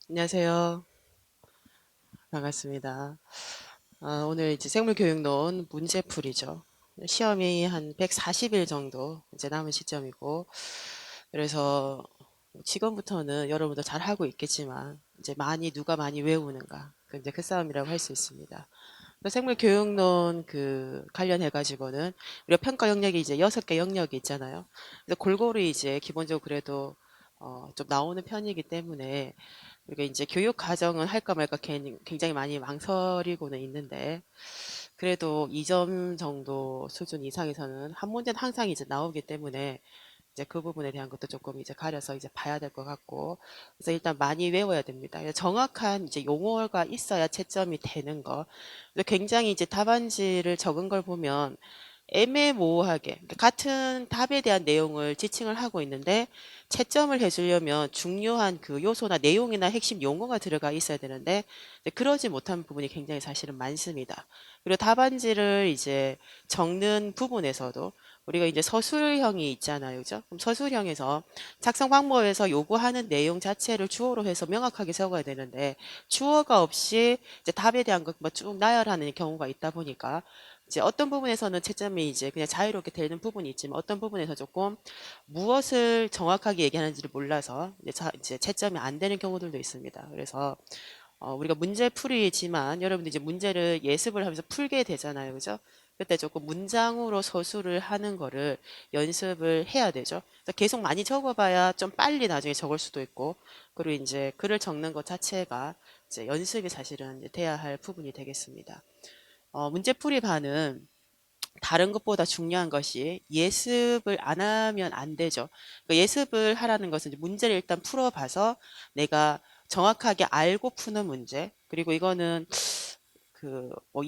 안녕하세요. 반갑습니다. 오늘 이제 생물교육론 문제풀이죠. 시험이 한 140일 정도 이제 남은 시점이고, 그래서 지금부터는 여러분도 잘 하고 있겠지만, 이제 누가 많이 외우는가, 이제 그 싸움이라고 할 수 있습니다. 생물교육론 관련해가지고는 우리가 평가 영역이 이제 6개 영역이 있잖아요. 그래서 골고루 이제 기본적으로 그래도 좀 나오는 편이기 때문에 우리가 이제 교육 과정은 할까 말까 굉장히 많이 망설이고는 있는데, 그래도 2점 정도 수준 이상에서는 한 문제는 항상 이제 나오기 때문에 이제 그 부분에 대한 것도 조금 이제 가려서 이제 봐야 될 것 같고, 그래서 일단 많이 외워야 됩니다. 정확한 이제 용어가 있어야 채점이 되는 거. 그래서 굉장히 이제 답안지를 적은 걸 보면 애매모호하게 그러니까 같은 답에 대한 내용을 지칭을 하고 있는데, 채점을 해주려면 중요한 그 요소나 내용이나 핵심 용어가 들어가 있어야 되는데 그러지 못한 부분이 굉장히 사실은 많습니다. 그리고 답안지를 이제 적는 부분에서도 우리가 이제 서술형이 있잖아요. 그죠? 그럼 서술형에서 작성 방법에서 요구하는 내용 자체를 주어로 해서 명확하게 적어야 되는데, 주어가 없이 이제 답에 대한 것만 쭉 나열하는 경우가 있다 보니까 이제 어떤 부분에서는 채점이 이제 그냥 자유롭게 되는 부분이 있지만, 어떤 부분에서 조금 무엇을 정확하게 얘기하는지를 몰라서 이제 채점이 안 되는 경우들도 있습니다. 그래서 우리가 문제풀이지만 여러분들 이제 문제를 예습을 하면서 풀게 되잖아요. 그죠? 그때 조금 문장으로 서술을 하는 거를 연습을 해야 되죠. 그래서 계속 많이 적어봐야 좀 빨리 나중에 적을 수도 있고, 그리고 이제 글을 적는 것 자체가 이제 연습이 사실은 이제 돼야 할 부분이 되겠습니다. 문제풀이 반은 다른 것보다 중요한 것이 예습을 안 하면 안 되죠. 그 예습을 하라는 것은 이제 문제를 일단 풀어봐서 내가 정확하게 알고 푸는 문제, 그리고 이거는 뭐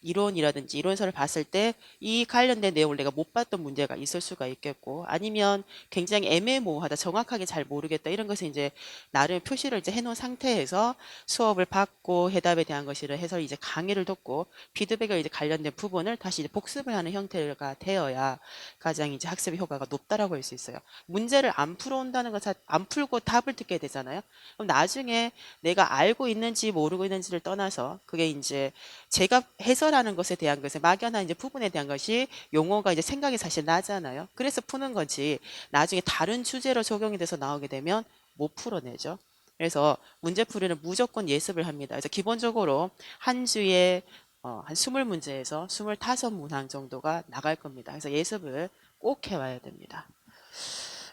이론이라든지 이론서를 봤을 때 이 관련된 내용을 내가 못 봤던 문제가 있을 수가 있겠고, 아니면 굉장히 애매모호하다, 정확하게 잘 모르겠다, 이런 것을 이제 나름 표시를 이제 해놓은 상태에서 수업을 받고 해답에 대한 것을 해서 이제 강의를 듣고 피드백을 이제 관련된 부분을 다시 이제 복습을 하는 형태가 되어야 가장 이제 학습의 효과가 높다라고 할 수 있어요. 문제를 안 풀어온다는 것, 안 풀고 답을 듣게 되잖아요. 그럼 나중에 내가 알고 있는지 모르고 있는지를 떠나서 그게 이제 제가 해설하는 것에 대한 것에 막연한 이제 부분에 대한 것이 용어가 이제 생각이 사실 나잖아요. 그래서 푸는 거지, 나중에 다른 주제로 적용이 돼서 나오게 되면 못 풀어내죠. 그래서 문제풀이는 무조건 예습을 합니다. 그래서 기본적으로 한 주에 한 20문제에서 25문항 정도가 나갈 겁니다. 그래서 예습을 꼭 해와야 됩니다.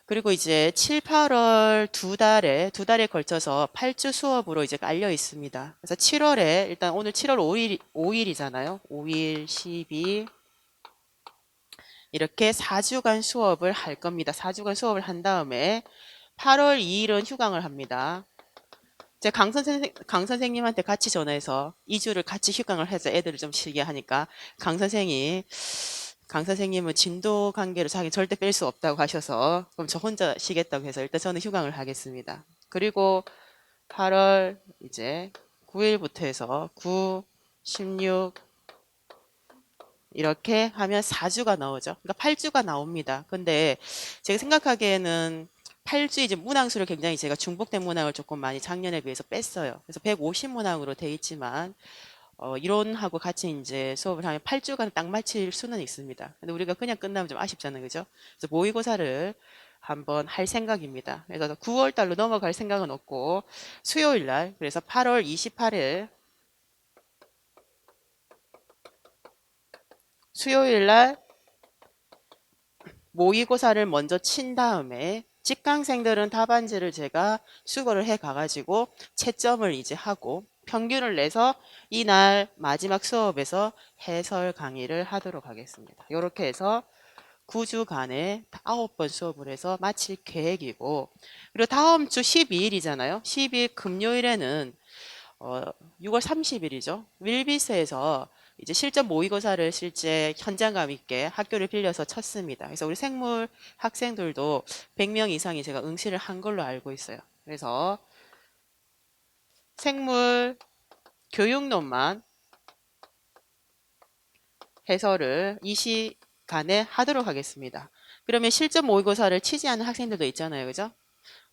그리고 이제 7, 8월 두 달에 걸쳐서 8주 수업으로 이제 깔려 있습니다. 그래서 7월에 일단 오늘 7월 5일이잖아요. 5일, 12 이렇게 4주간 수업을 할 겁니다. 4주간 수업을 한 다음에 8월 2일은 휴강을 합니다. 제가 강 선생님한테 같이 전화해서 2주를 같이 휴강을 해서 애들을 좀 쉬게 하니까 강 선생님은 진도 관계로 자기 절대 뺄 수 없다고 하셔서 그럼 저 혼자 쉬겠다고 해서 일단 저는 휴강을 하겠습니다. 그리고 8월 이제 9일부터 해서 9, 16 이렇게 하면 4주가 나오죠. 그러니까 8주가 나옵니다. 근데 제가 생각하기에는 8주 이제 문항수를 굉장히 제가 중복된 문항을 조금 많이 작년에 비해서 뺐어요. 그래서 150문항으로 돼 있지만 이론하고 같이 이제 수업을 하면 8주간 딱 맞힐 수는 있습니다. 근데 우리가 그냥 끝나면 좀 아쉽잖아요. 그죠? 그래서 모의고사를 한번 할 생각입니다. 그래서 9월 달로 넘어갈 생각은 없고 수요일 날, 그래서 8월 28일 수요일 날 모의고사를 먼저 친 다음에 직강생들은 답안지를 제가 수거를 해 가가지고 채점을 이제 하고 평균을 내서 이날 마지막 수업에서 해설 강의를 하도록 하겠습니다. 이렇게 해서 9주간에 9번 수업을 해서 마칠 계획이고, 그리고 다음 주 12일이잖아요. 12일 금요일에는 어, 6월 30일이죠. 윌비스에서 이제 실전 모의고사를 실제 현장감 있게 학교를 빌려서 쳤습니다. 그래서 우리 생물 학생들도 100명 이상이 제가 응시를 한 걸로 알고 있어요. 그래서 생물 교육론만 해설을 이 시간에 하도록 하겠습니다. 그러면 실전 모의고사를 치지 않은 학생들도 있잖아요. 그죠?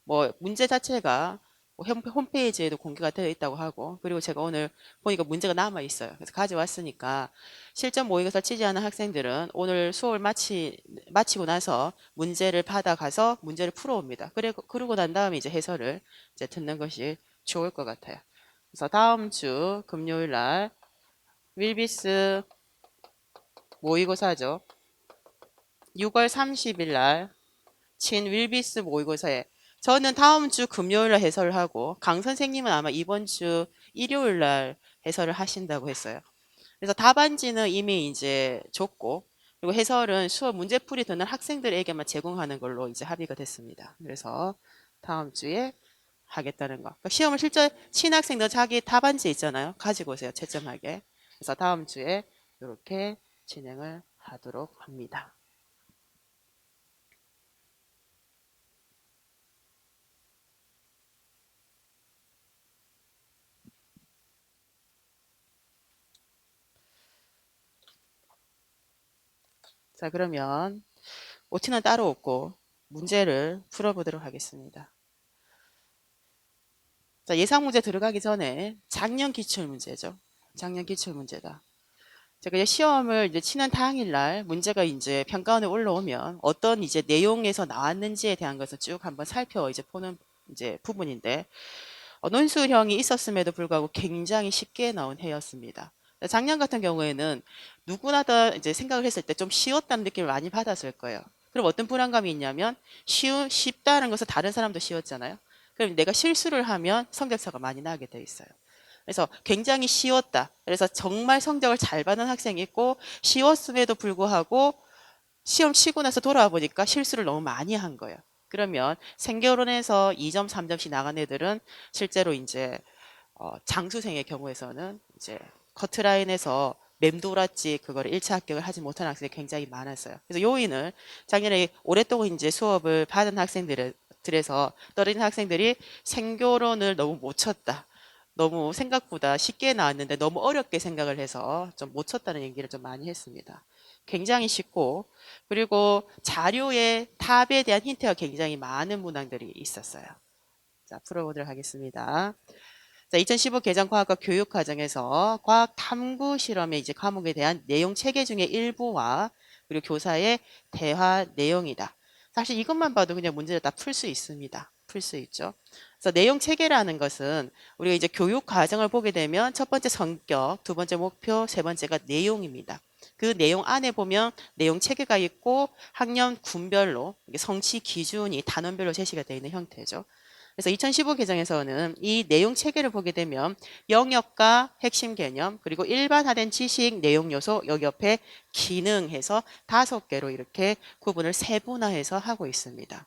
뭐 문제 자체가 홈페이지에도 공개가 되어 있다고 하고, 그리고 제가 오늘 보니까 문제가 남아 있어요. 그래서 가져왔으니까 실전 모의고사 치지 않은 학생들은 오늘 수업을 마치고 나서 문제를 받아가서 문제를 풀어옵니다. 그러고 난 다음에 이제 해설을 이제 듣는 것이 좋을 것 같아요. 그래서 다음 주 금요일 날 윌비스 모의고사죠. 6월 30일 날 친 윌비스 모의고사에 저는 다음 주 금요일 날 해설을 하고 강 선생님은 아마 이번 주 일요일 날 해설을 하신다고 했어요. 그래서 답안지는 이미 이제 줬고, 그리고 해설은 수업 문제풀이 듣는 학생들에게만 제공하는 걸로 이제 합의가 됐습니다. 그래서 다음 주에 하겠다는 거. 그러니까 시험을 실제 친 학생들 자기 답안지 있잖아요. 가지고 오세요. 채점하게. 그래서 다음 주에 이렇게 진행을 하도록 합니다. 자, 그러면 OT는 따로 없고 문제를 풀어보도록 하겠습니다. 자, 예상 문제 들어가기 전에 작년 기출 문제죠. 작년 기출 문제다. 제가 이제 시험을 이제 치는 당일날 문제가 이제 평가원에 올라오면 어떤 이제 내용에서 나왔는지에 대한 것을 쭉 한번 이제 보는 이제 부분인데, 논술형이 있었음에도 불구하고 굉장히 쉽게 나온 해였습니다. 작년 같은 경우에는 누구나 다 이제 생각을 했을 때 좀 쉬웠다는 느낌을 많이 받았을 거예요. 그럼 어떤 불안감이 있냐면 쉽다는 것은 다른 사람도 쉬웠잖아요. 그럼 내가 실수를 하면 성적차가 많이 나게 돼 있어요. 그래서 굉장히 쉬웠다. 그래서 정말 성적을 잘 받는 학생이 있고, 쉬웠음에도 불구하고 시험 치고 나서 돌아와 보니까 실수를 너무 많이 한 거예요. 그러면 생결혼에서 2점, 3점씩 나간 애들은 실제로 이제 장수생의 경우에서는 이제 커트라인에서 맴돌았지 그거를 1차 합격을 하지 못한 학생이 굉장히 많았어요. 그래서 요인을 작년에 오랫동안 이제 수업을 받은 학생들에서 떨어진 학생들이 생결혼을 너무 못 쳤다. 너무 생각보다 쉽게 나왔는데 너무 어렵게 생각을 해서 좀 못 쳤다는 얘기를 좀 많이 했습니다. 굉장히 쉽고, 그리고 자료의 탑에 대한 힌트가 굉장히 많은 문항들이 있었어요. 자, 풀어보도록 하겠습니다. 자, 2015 개정과학과 교육과정에서 과학 탐구 실험의 이제 과목에 대한 내용 체계 중에 일부와 그리고 교사의 대화 내용이다. 사실 이것만 봐도 그냥 문제를 다 풀 수 있습니다. 풀 수 있죠. 그래서 내용 체계라는 것은 우리가 이제 교육 과정을 보게 되면 첫 번째 성격, 두 번째 목표, 세 번째가 내용입니다. 그 내용 안에 보면 내용 체계가 있고 학년 군별로 성취 기준이 단원별로 제시가 되어 있는 형태죠. 그래서 2015 개정에서는 이 내용 체계를 보게 되면 영역과 핵심 개념, 그리고 일반화된 지식, 내용 요소, 여기 옆에 기능 해서 5개로 이렇게 구분을 세분화해서 하고 있습니다.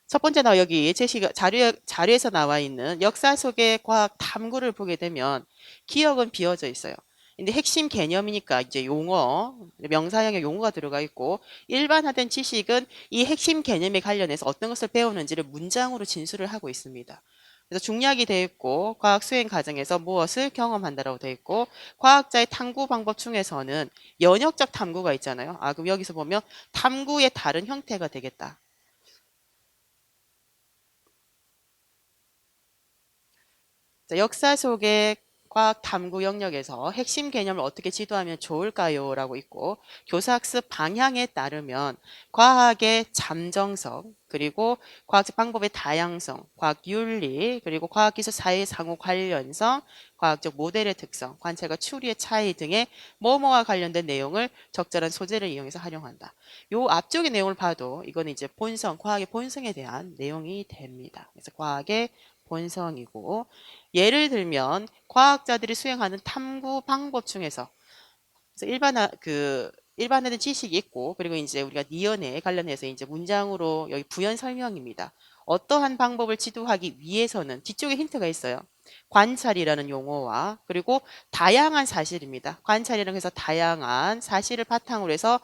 첫 번째 여기 제시가 자료에서 나와 있는 역사 속의 과학 탐구를 보게 되면 기억은 비어져 있어요. 근데 핵심 개념이니까 이제 용어, 명사형의 용어가 들어가 있고, 일반화된 지식은 이 핵심 개념에 관련해서 어떤 것을 배우는지를 문장으로 진술을 하고 있습니다. 그래서 중략이 되어 있고, 과학 수행 과정에서 무엇을 경험한다라고 되어 있고, 과학자의 탐구 방법 중에서는 연역적 탐구가 있잖아요. 그럼 여기서 보면 탐구의 다른 형태가 되겠다. 자, 역사 속의 과학 탐구 영역에서 핵심 개념을 어떻게 지도하면 좋을까요? 라고 있고, 교사학습 방향에 따르면 과학의 잠정성, 그리고 과학적 방법의 다양성, 과학 윤리, 그리고 과학기술 사회 상호 관련성, 과학적 모델의 특성, 관찰과 추리의 차이 등의 뭐뭐와 관련된 내용을 적절한 소재를 이용해서 활용한다. 요 앞쪽의 내용을 봐도 이거는 이제 본성, 과학의 본성에 대한 내용이 됩니다. 그래서 과학의 본성이고, 예를 들면 과학자들이 수행하는 탐구 방법 중에서 일반화된 지식이 있고, 그리고 이제 우리가 니은에 관련해서 이제 문장으로 여기 부연 설명입니다. 어떠한 방법을 지도하기 위해서는 뒤쪽에 힌트가 있어요. 관찰이라는 용어와 그리고 다양한 사실입니다. 관찰이라는 해서 다양한 사실을 바탕으로 해서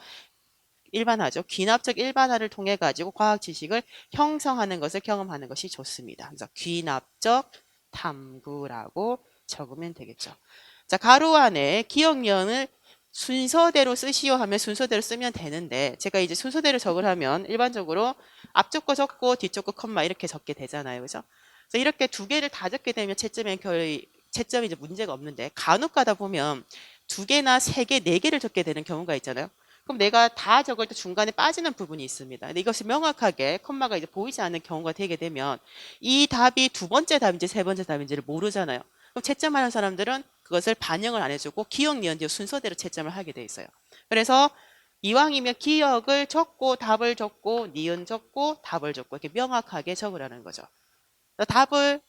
일반화죠. 귀납적 일반화를 통해 가지고 과학 지식을 형성하는 것을 경험하는 것이 좋습니다. 그래서 귀납적 탐구라고 적으면 되겠죠. 자, 가로 안에 기억면을 순서대로 쓰시오 하면 순서대로 쓰면 되는데, 제가 이제 순서대로 적으려면 일반적으로 앞쪽 거 적고 뒤쪽 거 컴마 이렇게 적게 되잖아요. 그죠? 그래서 이렇게 두 개를 다 적게 되면 채점이 이제 문제가 없는데, 간혹 가다 보면 두 개나 세 개, 네 개를 적게 되는 경우가 있잖아요. 그럼 내가 다 적을 때 중간에 빠지는 부분이 있습니다. 근데 이것이 명확하게 콤마가 이제 보이지 않는 경우가 되게 되면 이 답이 두 번째 답인지 세 번째 답인지를 모르잖아요. 그럼 채점하는 사람들은 그것을 반영을 안 해주고 기억, 니은, 디귿 순서대로 채점을 하게 돼 있어요. 그래서 이왕이면 기억을 적고 답을 적고 니은 적고 답을 적고 이렇게 명확하게 적으라는 거죠. 답을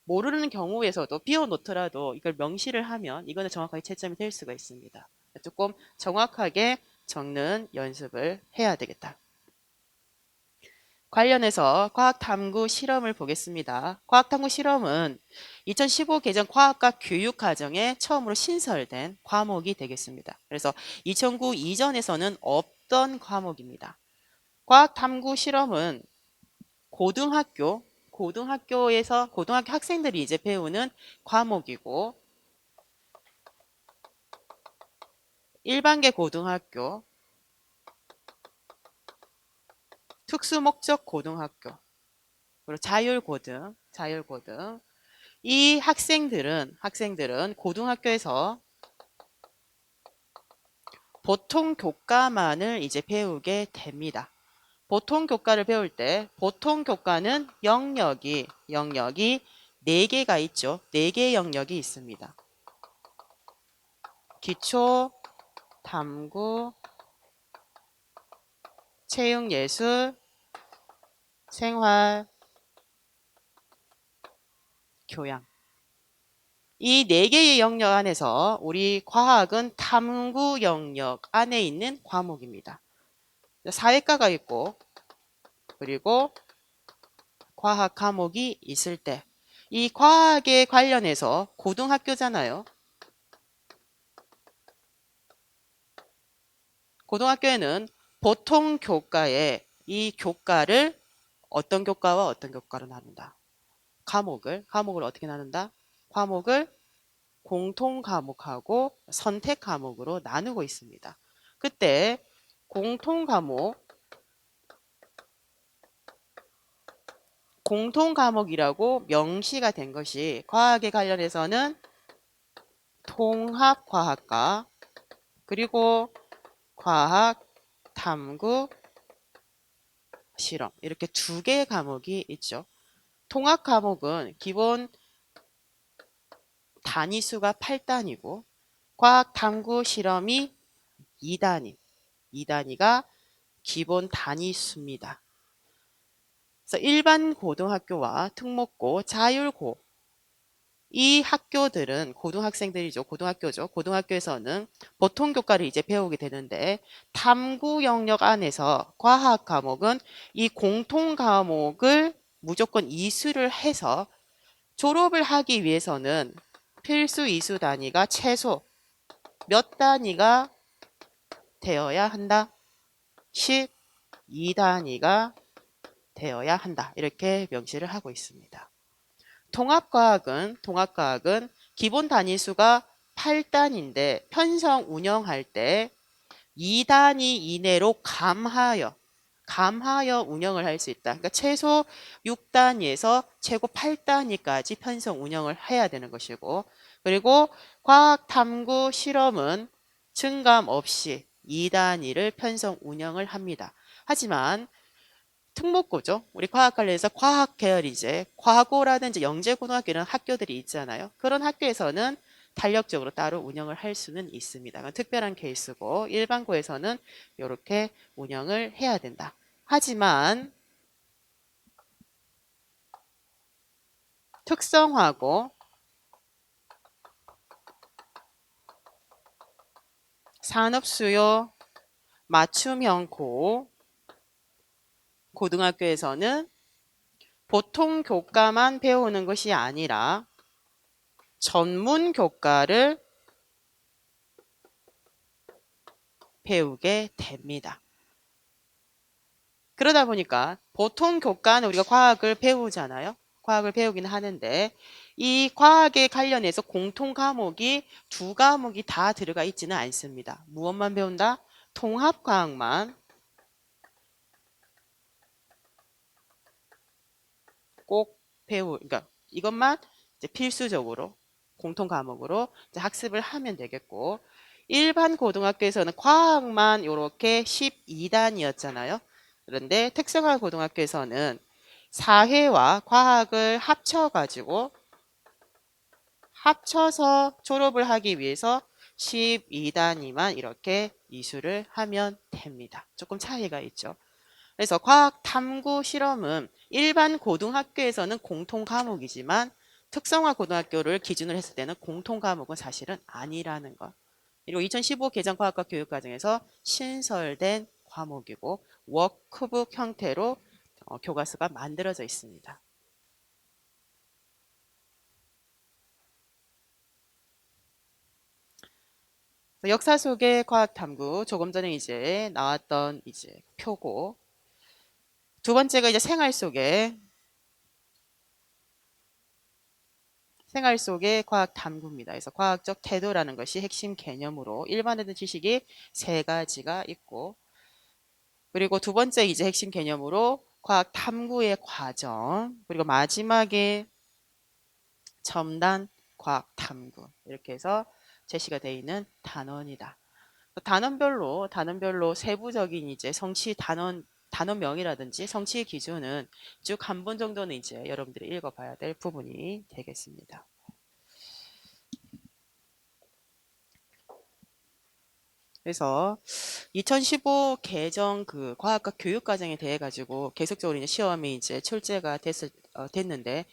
모르는 경우에서도 비워놓더라도 이걸 명시를 하면 이거는 정확하게 채점이 될 수가 있습니다. 조금 정확하게 적는 연습을 해야 되겠다. 관련해서 과학탐구 실험을 보겠습니다. 과학탐구 실험은 2015 개정 과학과 교육과정에 처음으로 신설된 과목이 되겠습니다. 그래서 2009 이전에서는 없던 과목입니다. 과학탐구 실험은 고등학교에서 고등학교 학생들이 이제 배우는 과목이고, 일반계 고등학교, 특수목적 고등학교, 그리고 자율고등. 이 학생들은 고등학교에서 보통 교과만을 이제 배우게 됩니다. 보통 교과를 배울 때 보통 교과는 영역이 4개가 있죠. 4개의 영역이 있습니다. 기초, 탐구, 체육예술, 생활, 교양. 이 4개의 영역 안에서 우리 과학은 탐구 영역 안에 있는 과목입니다. 사회과가 있고, 그리고 과학 과목이 있을 때, 이 과학에 관련해서 고등학교잖아요. 고등학교에는 보통 교과에 이 교과를 어떤 교과와 어떤 교과로 나눈다. 과목을 어떻게 나눈다? 과목을 공통 과목하고 선택 과목으로 나누고 있습니다. 그때 공통 과목이라고 명시가 된 것이 과학에 관련해서는 통합과학과, 그리고 과학, 탐구, 실험, 이렇게 2개의 과목이 있죠. 통합 과목은 기본 단위수가 8단위고 과학, 탐구, 실험이 2단위가 기본 단위수입니다. 그래서 일반 고등학교와 특목고, 자율고, 이 학교들은 고등학교죠. 고등학교에서는 보통 교과를 이제 배우게 되는데, 탐구 영역 안에서 과학 과목은 이 공통 과목을 무조건 이수를 해서 졸업을 하기 위해서는 필수 이수 단위가 최소 몇 단위가 되어야 한다? 12단위가 되어야 한다. 이렇게 명시를 하고 있습니다. 통합과학은 기본 단위수가 8단인데 편성 운영할 때 2단위 이내로 감하여 운영을 할 수 있다. 그러니까 최소 6단위에서 최고 8단위까지 편성 운영을 해야 되는 것이고, 그리고 과학 탐구 실험은 증감 없이 2단위를 편성 운영을 합니다. 하지만 특목고죠. 우리 과학 관련해서 과학 계열 이제 과고라든지 영재고등학교 이런 학교들이 있잖아요. 그런 학교에서는 탄력적으로 따로 운영을 할 수는 있습니다. 특별한 케이스고, 일반고에서는 이렇게 운영을 해야 된다. 하지만 특성화고 산업수요 맞춤형 고등학교에서는 보통 교과만 배우는 것이 아니라 전문 교과를 배우게 됩니다. 그러다 보니까 보통 교과는 우리가 과학을 배우잖아요. 과학을 배우긴 하는데 이 과학에 관련해서 공통 과목이 2과목이 다 들어가 있지는 않습니다. 무엇만 배운다? 통합과학만 꼭 그러니까 이것만 이제 필수적으로 공통 과목으로 이제 학습을 하면 되겠고, 일반 고등학교에서는 과학만 이렇게 12단이었잖아요. 그런데 특성화 고등학교에서는 사회와 과학을 합쳐서 졸업을 하기 위해서 12단위만 이렇게 이수를 하면 됩니다. 조금 차이가 있죠. 그래서 과학 탐구 실험은 일반 고등학교에서는 공통 과목이지만 특성화 고등학교를 기준으로 했을 때는 공통 과목은 사실은 아니라는 것. 그리고 2015 개정 과학과 교육과정에서 신설된 과목이고 워크북 형태로 교과서가 만들어져 있습니다. 역사 속의 과학 탐구, 조금 전에 이제 나왔던 이제 표고, 두 번째가 이제 생활 속의 과학 탐구입니다. 그래서 과학적 태도라는 것이 핵심 개념으로 일반화된 지식이 세 가지가 있고, 그리고 두 번째 이제 핵심 개념으로 과학 탐구의 과정, 그리고 마지막에 첨단 과학 탐구, 이렇게 해서 제시가 되어 있는 단원이다. 단원별로 세부적인 이제 성취 단원명이라든지 성취 기준은 쭉 한 번 정도는 이제 여러분들이 읽어봐야 될 부분이 되겠습니다. 그래서 2015 개정 그 과학과 교육과정에 대해 가지고 계속적으로 이제 시험이 이제 출제가 됐는데,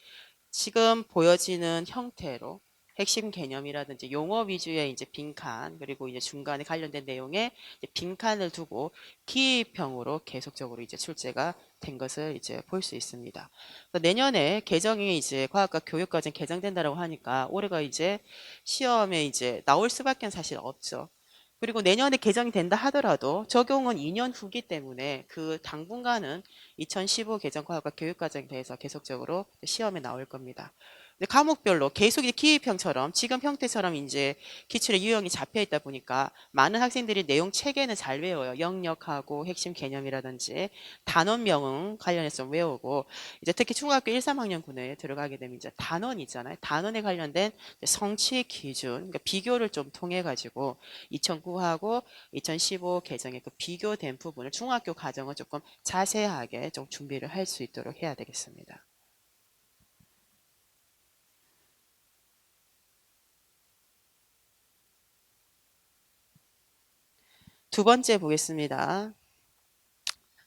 지금 보여지는 형태로 핵심 개념이라든지 용어 위주의 이제 빈칸, 그리고 이제 중간에 관련된 내용에 이제 빈칸을 두고 기입형으로 계속적으로 이제 출제가 된 것을 이제 볼 수 있습니다. 내년에 개정이 이제 과학과 교육과정 개정된다라고 하니까 올해가 이제 시험에 이제 나올 수밖에 사실 없죠. 그리고 내년에 개정이 된다 하더라도 적용은 2년 후기 때문에 그 당분간은 2015 개정과학과 교육과정에 대해서 계속적으로 시험에 나올 겁니다. 근데 과목별로 계속 이제 기입형처럼 지금 형태처럼 이제 기출의 유형이 잡혀 있다 보니까 많은 학생들이 내용 체계는 잘 외워요. 영역하고 핵심 개념이라든지 단원명은 관련해서 좀 외우고, 이제 특히 중학교 1, 3학년군에 들어가게 되면 이제 단원 있잖아요. 단원에 관련된 성취 기준, 그러니까 비교를 좀 통해 가지고 2009하고 2015 개정의 그 비교된 부분을 중학교 과정은 조금 자세하게 좀 준비를 할 수 있도록 해야 되겠습니다. 두 번째 보겠습니다.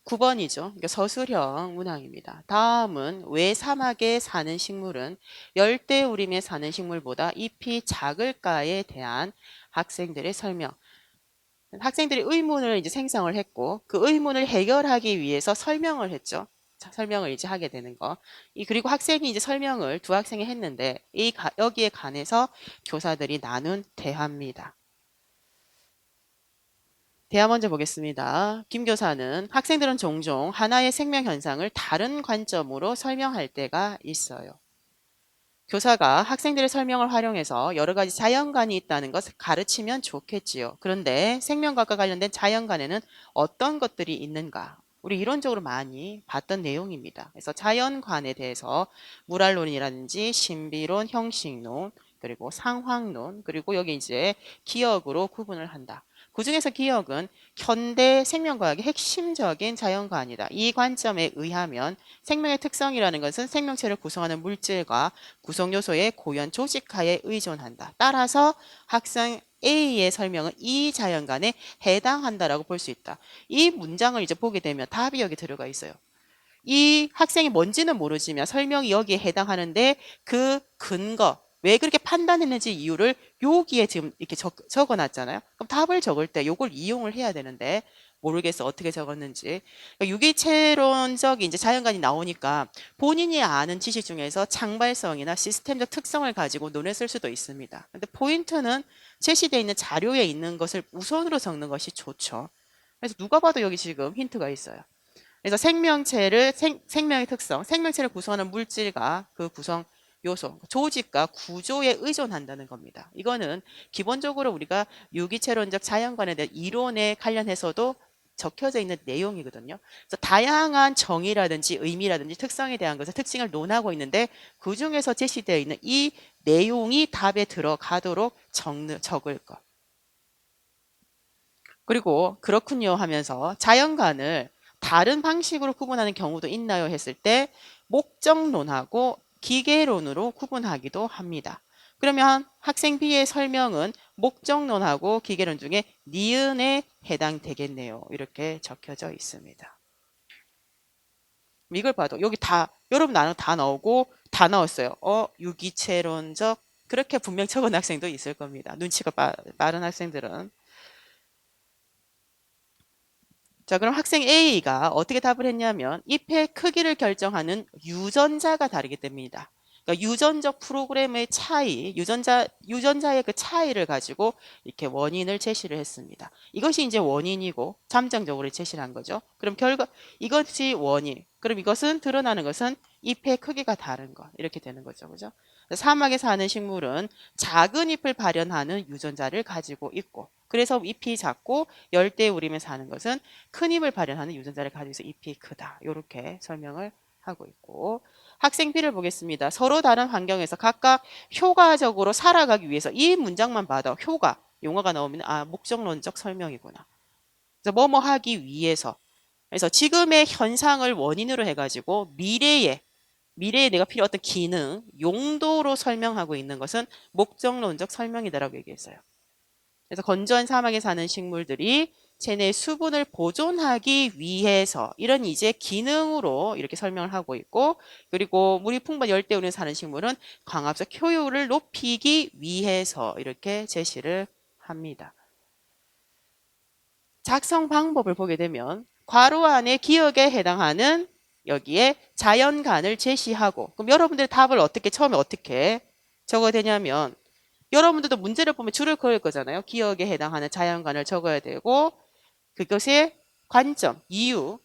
9번이죠. 그러니까 서술형 문항입니다. 다음은 왜 사막에 사는 식물은 열대우림에 사는 식물보다 잎이 작을까에 대한 학생들의 설명. 학생들이 의문을 이제 생성을 했고, 그 의문을 해결하기 위해서 설명을 했죠. 설명을 이제 하게 되는 거. 그리고 학생이 이제 설명을 두 학생이 했는데, 여기에 관해서 교사들이 나눈 대화입니다. 대화 먼저 보겠습니다. 김 교사는 학생들은 종종 하나의 생명 현상을 다른 관점으로 설명할 때가 있어요. 교사가 학생들의 설명을 활용해서 여러 가지 자연관이 있다는 것을 가르치면 좋겠지요. 그런데 생명과학과 관련된 자연관에는 어떤 것들이 있는가? 우리 이론적으로 많이 봤던 내용입니다. 그래서 자연관에 대해서 물활론이라든지 신비론, 형식론, 그리고 상황론, 그리고 여기 이제 기억으로 구분을 한다. 그 중에서 기억은 현대 생명과학의 핵심적인 자연관이다. 이 관점에 의하면 생명의 특성이라는 것은 생명체를 구성하는 물질과 구성 요소의 고연 조직하에 의존한다. 따라서 학생 A의 설명은 이 자연관에 해당한다라고 볼 수 있다. 이 문장을 이제 보게 되면 답이 여기 들어가 있어요. 이 학생이 뭔지는 모르지만 설명이 여기에 해당하는데 그 근거, 왜 그렇게 판단했는지 이유를 여기에 지금 이렇게 적어놨잖아요. 그럼 답을 적을 때 이걸 이용을 해야 되는데 모르겠어 어떻게 적었는지. 그러니까 유기체론적 이제 자연관이 나오니까 본인이 아는 지식 중에서 창발성이나 시스템적 특성을 가지고 논을 쓸 수도 있습니다. 근데 포인트는 제시되어 있는 자료에 있는 것을 우선으로 적는 것이 좋죠. 그래서 누가 봐도 여기 지금 힌트가 있어요. 그래서 생명의 특성, 생명체를 구성하는 물질과 그 구성 요소, 조직과 구조에 의존한다는 겁니다. 이거는 기본적으로 우리가 유기체론적 자연관에 대한 이론에 관련해서도 적혀져 있는 내용이거든요. 그래서 다양한 정의라든지 의미라든지 특성에 대한 것을 특징을 논하고 있는데 그 중에서 제시되어 있는 이 내용이 답에 들어가도록 적을 것. 그리고 그렇군요 하면서 자연관을 다른 방식으로 구분하는 경우도 있나요 했을 때 목적론하고 기계론으로 구분하기도 합니다. 그러면 학생 B의 설명은 목적론하고 기계론 중에 니은에 해당되겠네요. 이렇게 적혀져 있습니다. 이걸 봐도 여기 다 여러분 나는 다 나오고 다 나왔어요. 유기체론적 그렇게 분명 적은 학생도 있을 겁니다. 눈치가 빠른 학생들은. 자, 그럼 학생 A가 어떻게 답을 했냐면 잎의 크기를 결정하는 유전자가 다르기 때문이다. 그러니까 유전적 프로그램의 차이, 유전자의 그 차이를 가지고 이렇게 원인을 제시를 했습니다. 이것이 이제 원인이고 잠정적으로 제시를 한 거죠. 그럼 이것이 원인. 그럼 이것은 드러나는 것은 잎의 크기가 다른 것. 이렇게 되는 거죠. 그죠? 사막에 사는 식물은 작은 잎을 발현하는 유전자를 가지고 있고, 그래서 잎이 작고 열대우림에 사는 것은 큰 잎을 발현하는 유전자를 가지고 있어 잎이 크다. 이렇게 설명을 하고 있고, 학생 B를 보겠습니다. 서로 다른 환경에서 각각 효과적으로 살아가기 위해서 이 문장만 봐도 효과, 용어가 나오면 목적론적 설명이구나. 그래서 뭐뭐 하기 위해서. 그래서 지금의 현상을 원인으로 해가지고 미래에 내가 필요한 어떤 기능, 용도로 설명하고 있는 것은 목적론적 설명이다라고 얘기했어요. 그래서 건조한 사막에 사는 식물들이 체내 수분을 보존하기 위해서 이런 이제 기능으로 이렇게 설명을 하고 있고, 그리고 물이 풍부한 열대우림에 사는 식물은 광합성 효율을 높이기 위해서 이렇게 제시를 합니다. 작성 방법을 보게 되면 괄호 안에 기억에 해당하는 여기에 자연관을 제시하고, 그럼 여러분들 답을 처음에 어떻게 적어야 되냐면 여러분들도 문제를 보면 줄을 그을 거잖아요. 기억에 해당하는 자연관을 적어야 되고 그것의 관점, 이유,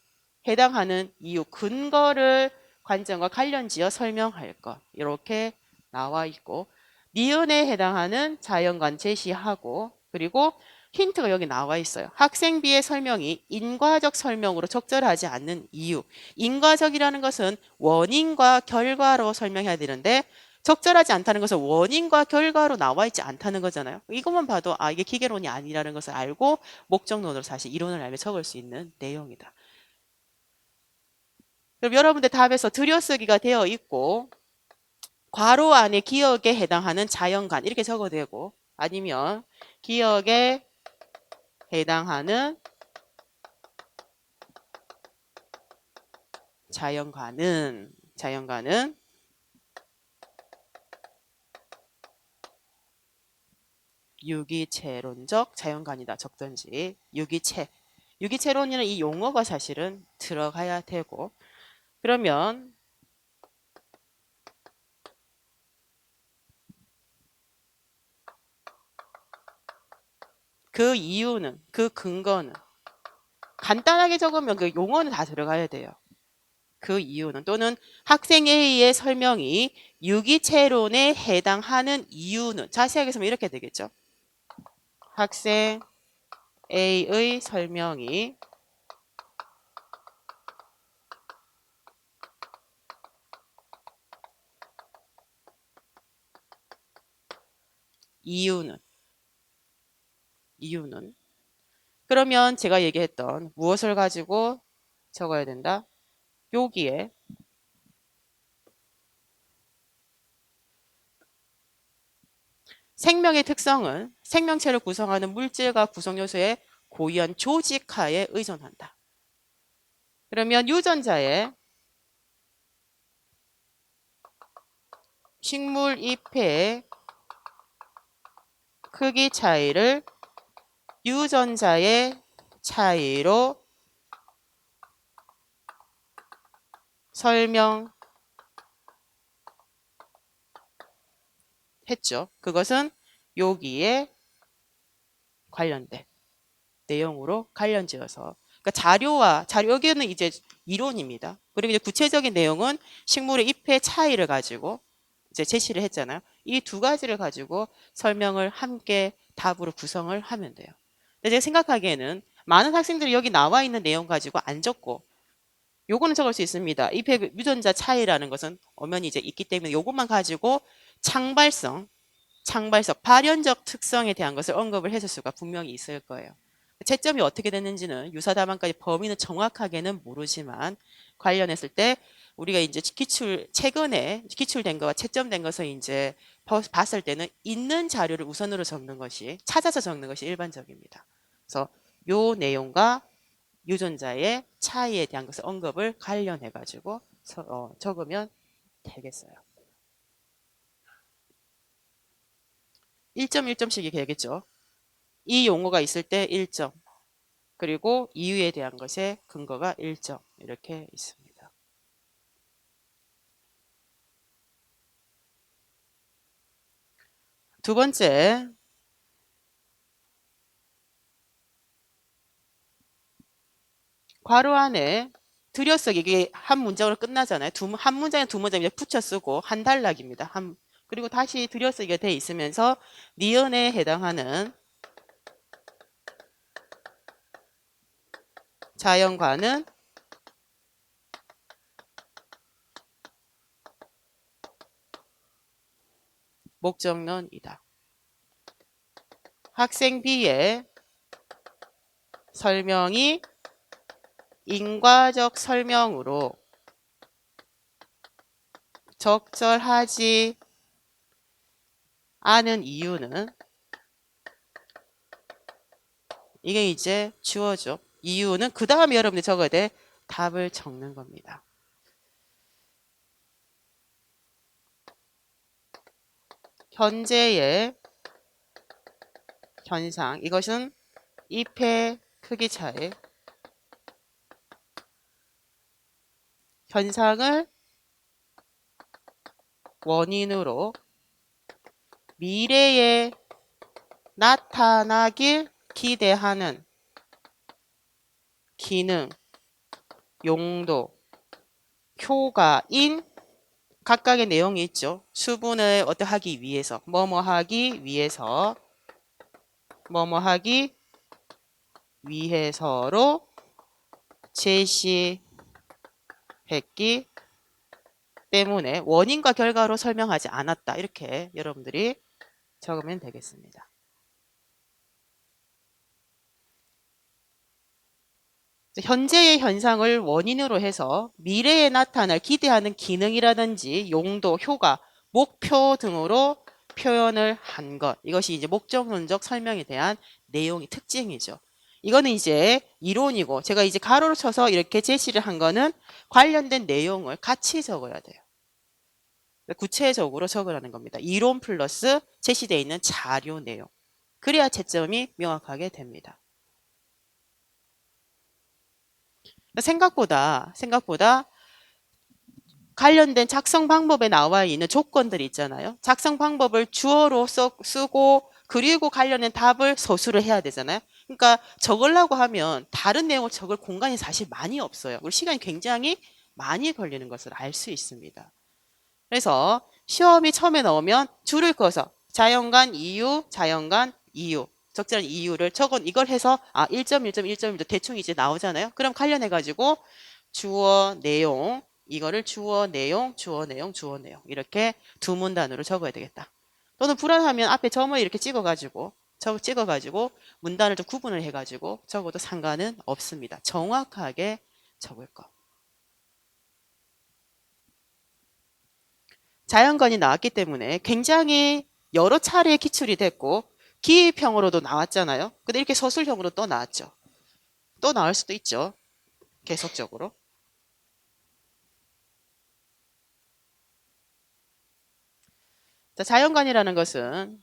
해당하는 이유, 근거를 관점과 관련지어 설명할 것. 이렇게 나와 있고 니은에 해당하는 자연관 제시하고, 그리고 힌트가 여기 나와 있어요. 학생 B의 설명이 인과적 설명으로 적절하지 않는 이유. 인과적이라는 것은 원인과 결과로 설명해야 되는데 적절하지 않다는 것은 원인과 결과로 나와 있지 않다는 거잖아요. 이것만 봐도 이게 기계론이 아니라는 것을 알고 목적론으로 사실 이론을 알면 적을 수 있는 내용이다. 그럼 여러분들 답에서 들여쓰기가 되어 있고 괄호 안에 기억에 해당하는 자연관 이렇게 적어도 되고, 아니면 기억에 해당하는 자연관은 유기체론적 자연관이다 적든지, 유기체론이라는 이 용어가 사실은 들어가야 되고, 그러면 그 이유는, 그 근거는 간단하게 적으면 그 용어는 다 들어가야 돼요. 그 이유는, 또는 학생 A의 설명이 유기체론에 해당하는 이유는, 자세하게 쓰면 이렇게 되겠죠. 학생 A의 설명이 이유는 그러면 제가 얘기했던 무엇을 가지고 적어야 된다? 여기에 생명의 특성은 생명체를 구성하는 물질과 구성요소의 고유한 조직하에 의존한다. 그러면 유전자의 식물 잎의 크기 차이를 유전자의 차이로 설명했죠. 그것은 여기에 관련된 내용으로 관련지어서, 그러니까 자료 여기는 이제 이론입니다. 그리고 이제 구체적인 내용은 식물의 잎의 차이를 가지고 이제 제시를 했잖아요. 이 두 가지를 가지고 설명을 함께 답으로 구성을 하면 돼요. 근데 제가 생각하기에는 많은 학생들이 여기 나와 있는 내용 가지고 안 적고 요거는 적을 수 있습니다. 입해 유전자 차이라는 것은 엄연히 이제 있기 때문에 요것만 가지고 창발성, 발현적 특성에 대한 것을 언급을 했을 수가 분명히 있을 거예요. 채점이 어떻게 됐는지는 유사 답안까지 범위는 정확하게는 모르지만 관련했을 때 우리가 이제 최근에 기출된 거와 채점된 것을 이제 봤을 때는 있는 자료를 우선으로 적는 것이, 찾아서 적는 것이 일반적입니다. 그래서 요 내용과 유전자의 차이에 대한 것을 언급을 관련해 가지고 적으면 되겠어요. 1점 1점씩이 되겠죠. 이 용어가 있을 때 1점, 그리고 이유에 대한 것에 근거가 1점 이렇게 있습니다. 두 번째, 괄호 안에 들여쓰기, 이게 한 문장으로 끝나잖아요. 한 문장에 두 문장 이제 붙여 쓰고 한 단락입니다. 그리고 다시 들여쓰기가 돼 있으면서 니은에 해당하는 자연과는 목적론이다. 학생 B의 설명이 인과적 설명으로 적절하지 않은 이유는, 이게 이제 주어죠. 이유는 그 다음에 여러분들이 적어야 돼. 답을 적는 겁니다. 현재의 현상, 이것은 잎의 크기 차이, 현상을 원인으로 미래에 나타나길 기대하는 기능, 용도, 효과인 각각의 내용이 있죠. 수분을 어떻게 하기 위해서, 뭐뭐 하기 위해서, 뭐뭐 하기 위해서로 제시했기 때문에 원인과 결과로 설명하지 않았다. 이렇게 여러분들이 적으면 되겠습니다. 현재의 현상을 원인으로 해서 미래에 나타날 기대하는 기능이라든지 용도, 효과, 목표 등으로 표현을 한 것. 이것이 이제 목적론적 설명에 대한 내용의 특징이죠. 이거는 이제 이론이고, 제가 이제 가로를 쳐서 이렇게 제시를 한 거는 관련된 내용을 같이 적어야 돼요. 구체적으로 적으라는 겁니다. 이론 플러스 제시되어 있는 자료 내용. 그래야 채점이 명확하게 됩니다. 생각보다 관련된 작성 방법에 나와 있는 조건들이 있잖아요. 작성 방법을 주어로 쓰고 그리고 관련된 답을 서술을 해야 되잖아요. 그러니까 적으려고 하면 다른 내용을 적을 공간이 사실 많이 없어요. 우리 시간이 굉장히 많이 걸리는 것을 알 수 있습니다. 그래서 시험이 처음에 나오면 줄을 그어서 자연간 이유, 자연간 이유, 적절한 이유를 이걸 해서 1점, 1점, 1점, 1점 대충 이제 나오잖아요. 그럼 관련해 가지고 주어, 내용, 이거를 주어, 내용, 주어, 내용, 주어, 내용 이렇게 두 문단으로 적어야 되겠다. 또는 불안하면 앞에 점을 이렇게 찍어가지고 문단을 좀 구분을 해가지고 적어도 상관은 없습니다. 정확하게 적을 거. 자연관이 나왔기 때문에 굉장히 여러 차례 기출이 됐고 기입형으로도 나왔잖아요. 근데 이렇게 서술형으로 또 나왔죠. 또 나올 수도 있죠. 계속적으로. 자, 자연관이라는 것은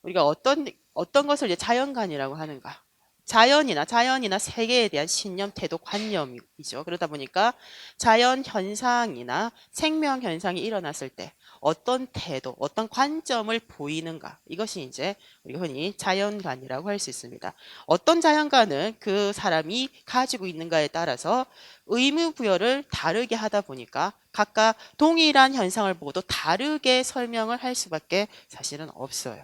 우리가 어떤 것을 이제 자연관이라고 하는가? 자연이나 세계에 대한 신념, 태도, 관념이죠. 그러다 보니까 자연 현상이나 생명 현상이 일어났을 때 어떤 태도, 어떤 관점을 보이는가? 이것이 이제 우리가 흔히 자연관이라고 할 수 있습니다. 어떤 자연관은 그 사람이 가지고 있는가에 따라서 의무 부여를 다르게 하다 보니까 각각 동일한 현상을 보고도 다르게 설명을 할 수밖에 사실은 없어요.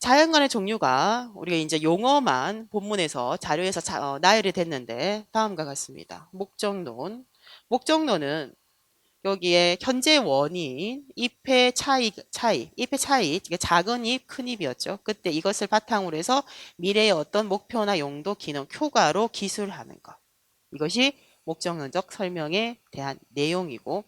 자연관의 종류가 우리가 이제 용어만 본문에서 자료에서 나열이 됐는데 다음과 같습니다. 목적론. 목적론은 여기에 현재 원인, 잎의 잎의 차이, 작은 잎, 큰 잎이었죠. 그때 이것을 바탕으로 해서 미래의 어떤 목표나 용도, 기능, 효과로 기술하는 것. 이것이 목적론적 설명에 대한 내용이고,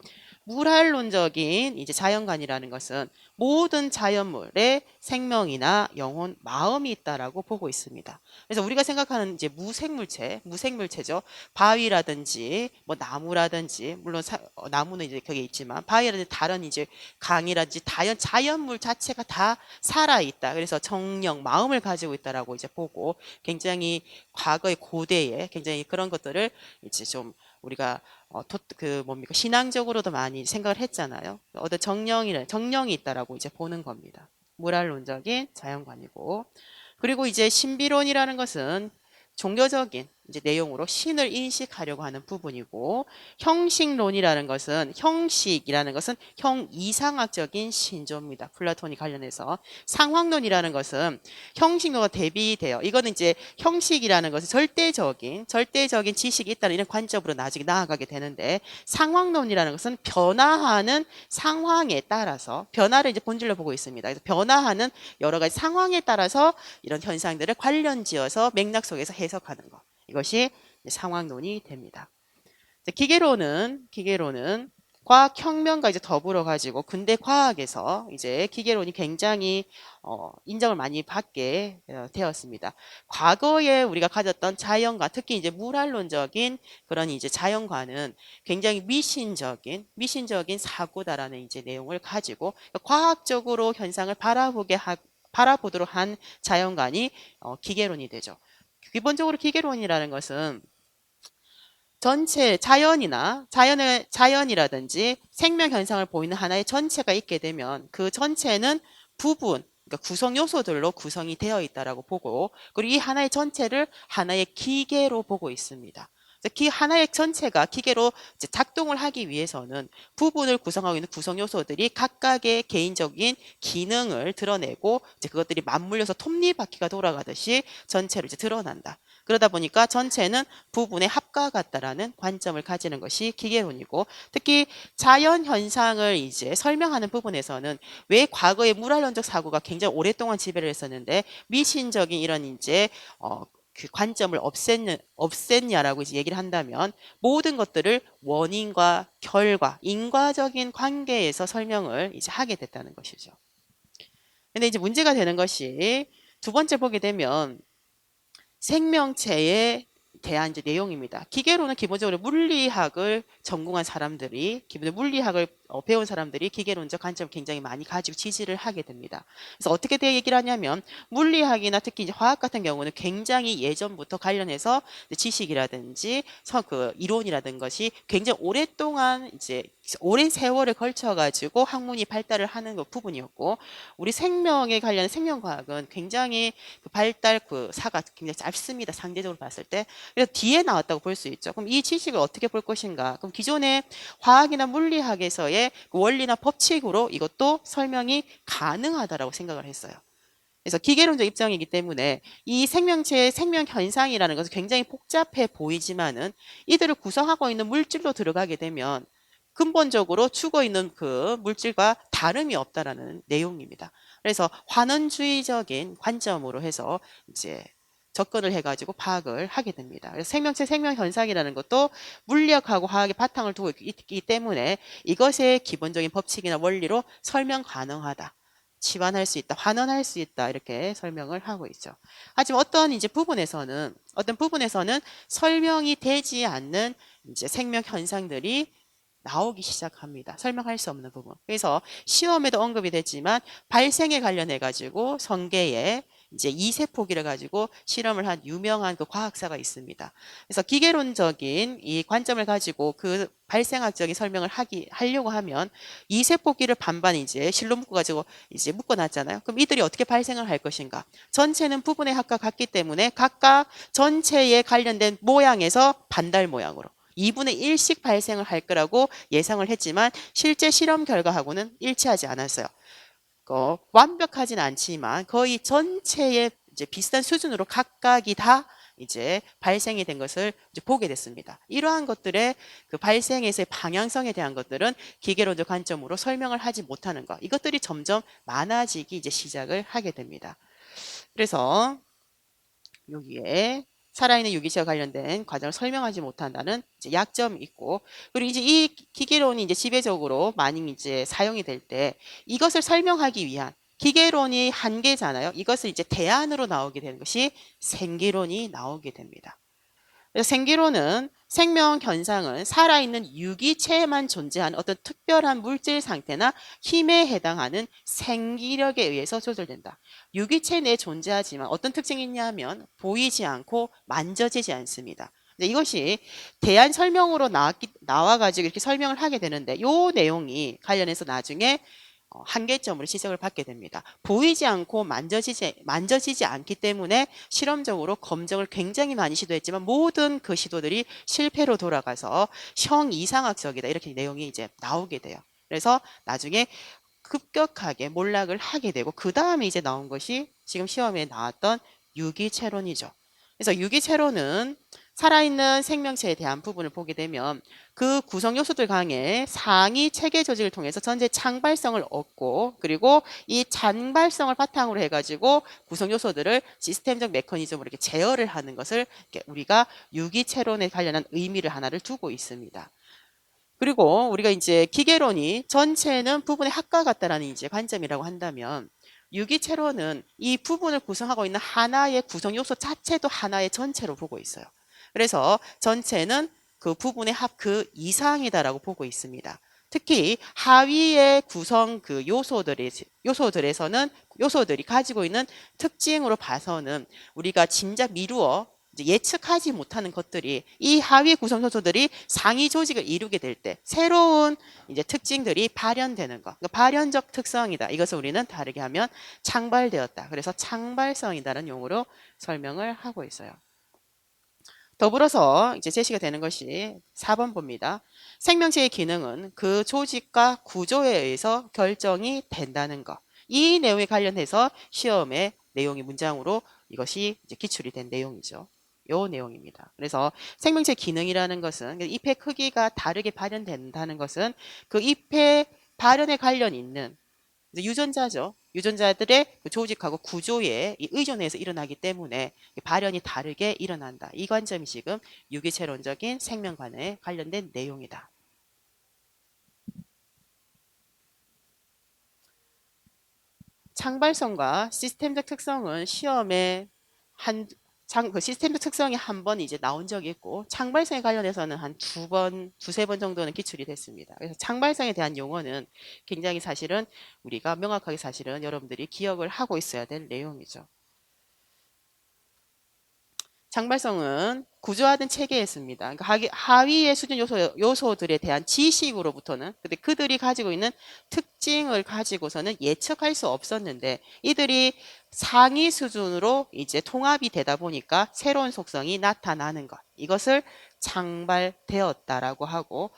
물활론적인 이제 자연관이라는 것은 모든 자연물에 생명이나 영혼, 마음이 있다라고 보고 있습니다. 그래서 우리가 생각하는 이제 무생물체죠. 바위라든지 뭐 나무라든지 물론 나무는 이제 거기에 있지만 바위라든지 다른 이제 강이라든지 자연물 자체가 다 살아 있다. 그래서 정령, 마음을 가지고 있다라고 이제 보고 굉장히 과거의 고대에 굉장히 그런 것들을 이제 좀 우리가 신앙적으로도 많이 생각을 했잖아요. 어떤 정령이 있다라고 이제 보는 겁니다. 모랄론적인 자연관이고, 그리고 이제 신비론이라는 것은 종교적인 이제 내용으로 신을 인식하려고 하는 부분이고, 형식이라는 것은 이상학적인 신조입니다. 플라톤이 관련해서. 상황론이라는 것은 형식론과 대비돼요. 이거는 이제 형식이라는 것은 절대적인 지식이 있다는 이런 관점으로 나중에 나아가게 되는데, 상황론이라는 것은 변화하는 상황에 따라서 변화를 이제 본질로 보고 있습니다. 그래서 변화하는 여러 가지 상황에 따라서 이런 현상들을 관련지어서 맥락 속에서 해석하는 것. 이것이 상황론이 됩니다. 기계론은 과학혁명과 이제 더불어 가지고 근대 과학에서 이제 기계론이 굉장히 인정을 많이 받게 되었습니다. 과거에 우리가 가졌던 자연관, 특히 이제 물활론적인 그런 이제 자연관은 굉장히 미신적인 사고다라는 이제 내용을 가지고 과학적으로 현상을 바라보도록 한 자연관이 기계론이 되죠. 기본적으로 기계론이라는 것은 전체 자연이라든지 생명 현상을 보이는 하나의 전체가 있게 되면 그 전체는 그러니까 구성 요소들로 구성이 되어 있다라고 보고, 그리고 이 하나의 전체를 하나의 기계로 보고 있습니다. 하나의 전체가 기계로 작동을 하기 위해서는 부분을 구성하고 있는 구성 요소들이 각각의 개인적인 기능을 드러내고 이제 그것들이 맞물려서 톱니바퀴가 돌아가듯이 전체로 이제 드러난다. 그러다 보니까 전체는 부분의 합과 같다라는 관점을 가지는 것이 기계론이고, 특히 자연 현상을 이제 설명하는 부분에서는 왜 과거의 물활론적 사고가 굉장히 오랫동안 지배를 했었는데 미신적인 이런 이제 그 관점을 없앴냐라고 이제 얘기를 한다면, 모든 것들을 원인과 결과, 인과적인 관계에서 설명을 이제 하게 됐다는 것이죠. 근데 이제 문제가 되는 것이 두 번째 보게 되면 생명체에 대한 이제 내용입니다. 기계론은 기본적으로 물리학을 전공한 사람들이, 기본적으로 물리학을 배운 사람들이 기계론적 관점을 굉장히 많이 가지고 지지를 하게 됩니다. 그래서 어떻게 얘기를 하냐면, 물리학이나 특히 이제 화학 같은 경우는 굉장히 예전부터 관련해서 지식이라든지 이론이라든 것이 굉장히 오랫동안 이제 오랜 세월을 걸쳐 가지고 학문이 발달을 하는 그 부분이었고, 우리 생명에 관련된 생명과학은 굉장히 사가 굉장히 짧습니다. 상대적으로 봤을 때. 그래서 뒤에 나왔다고 볼 수 있죠. 그럼 이 지식을 어떻게 볼 것인가? 그럼 기존의 화학이나 물리학에서의 그 원리나 법칙으로 이것도 설명이 가능하다라고 생각을 했어요. 그래서 기계론적 입장이기 때문에 이 생명체의 생명 현상이라는 것은 굉장히 복잡해 보이지만은 이들을 구성하고 있는 물질로 들어가게 되면 근본적으로 죽어 있는 그 물질과 다름이 없다라는 내용입니다. 그래서 환원주의적인 관점으로 해서 이제 접근을 해가지고 파악을 하게 됩니다. 그래서 생명체 생명 현상이라는 것도 물리학하고 화학의 바탕을 두고 있기 때문에 이것의 기본적인 법칙이나 원리로 설명 가능하다. 치환할 수 있다, 환원할 수 있다, 이렇게 설명을 하고 있죠. 하지만 어떤 부분에서는 설명이 되지 않는 이제 생명 현상들이 나오기 시작합니다. 설명할 수 없는 부분. 그래서 시험에도 언급이 됐지만 발생에 관련해 가지고 성게에 이제 이세포기를 가지고 실험을 한 유명한 그 과학사가 있습니다. 그래서 기계론적인 이 관점을 가지고 그 발생학적인 설명을 하려고 하면 이세포기를 반반 이제 실로 묶어 가지고 이제 묶어 놨잖아요. 그럼 이들이 어떻게 발생을 할 것인가? 전체는 부분의 합과 같기 때문에 각각 전체에 관련된 모양에서 반달 모양으로 2분의 1씩 발생을 할 거라고 예상을 했지만 실제 실험 결과하고는 일치하지 않았어요. 완벽하진 않지만 거의 전체의 이제 비슷한 수준으로 각각이 다 이제 발생이 된 것을 이제 보게 됐습니다. 이러한 것들의 그 발생에서의 방향성에 대한 것들은 기계론적 관점으로 설명을 하지 못하는 것, 이것들이 점점 많아지기 이제 시작을 하게 됩니다. 그래서 여기에 살아있는 유기체와 관련된 과정을 설명하지 못한다는 이제 약점이 있고, 그리고 이제 이 기계론이 이제 지배적으로 많이 이제 사용이 될 때 이것을 설명하기 위한 기계론이 한계잖아요. 이것을 이제 대안으로 나오게 되는 것이 생기론이 나오게 됩니다. 그래서 생기론은 생명 현상은 살아있는 유기체에만 존재하는 어떤 특별한 물질 상태나 힘에 해당하는 생기력에 의해서 조절된다. 유기체 내에 존재하지만 어떤 특징이 있냐면 보이지 않고 만져지지 않습니다. 이것이 대안 설명으로 나와가지고 이렇게 설명을 하게 되는데, 이 내용이 관련해서 나중에 한계점으로 지적을 받게 됩니다. 보이지 않고 만져지지 않기 때문에 실험적으로 검정을 굉장히 많이 시도했지만 모든 그 시도들이 실패로 돌아가서 형이상학적이다, 이렇게 내용이 이제 나오게 돼요. 그래서 나중에 급격하게 몰락을 하게 되고, 그 다음에 이제 나온 것이 지금 시험에 나왔던 유기체론이죠. 그래서 유기체론은 살아있는 생명체에 대한 부분을 보게 되면 그 구성 요소들 간의 상위 체계 조직을 통해서 전체 창발성을 얻고, 그리고 이 창발성을 바탕으로 해가지고 구성 요소들을 시스템적 메커니즘으로 이렇게 제어를 하는 것을 이렇게 우리가 유기체론에 관련한 의미를 하나를 두고 있습니다. 그리고 우리가 이제 기계론이 전체는 부분의 합과 같다라는 이제 관점이라고 한다면, 유기체론은 이 부분을 구성하고 있는 하나의 구성 요소 자체도 하나의 전체로 보고 있어요. 그래서 전체는 그 부분의 합 그 이상이다라고 보고 있습니다. 특히 하위의 구성 그 요소들이 가지고 있는 특징으로 봐서는 우리가 짐작 미루어 예측하지 못하는 것들이, 이 하위 구성 요소들이 상위 조직을 이루게 될 때 새로운 이제 특징들이 발현되는 것, 그러니까 발현적 특성이다. 이것을 우리는 다르게 하면 창발되었다. 그래서 창발성이다라는 용어로 설명을 하고 있어요. 더불어서 이제 제시가 되는 것이 4번 봅니다. 생명체의 기능은 그 조직과 구조에 의해서 결정이 된다는 것. 이 내용에 관련해서 시험의 내용이 문장으로 이것이 이제 기출이 된 내용이죠. 요 내용입니다. 그래서 생명체 기능이라는 것은 잎의 크기가 다르게 발현된다는 것은 그 잎의 발현에 관련 있는 유전자죠. 유전자들의 그 조직하고 구조에 의존해서 일어나기 때문에 발현이 다르게 일어난다. 이 관점이 지금 유기체론적인 생명관에 관련된 내용이다. 창발성과 시스템적 특성은 시험에 그 시스템적 특성이 한 번 이제 나온 적이 있고, 창발성에 관련해서는 한 두세 번 정도는 기출이 됐습니다. 그래서 창발성에 대한 용어는 굉장히 사실은 우리가 명확하게 사실은 여러분들이 기억을 하고 있어야 될 내용이죠. 장발성은 구조화된 체계에 있습니다. 그러니까 하위의 수준 요소들에 대한 지식으로부터는, 근데 그들이 가지고 있는 특징을 가지고서는 예측할 수 없었는데, 이들이 상위 수준으로 이제 통합이 되다 보니까 새로운 속성이 나타나는 것, 이것을 창발되었다라고 하고,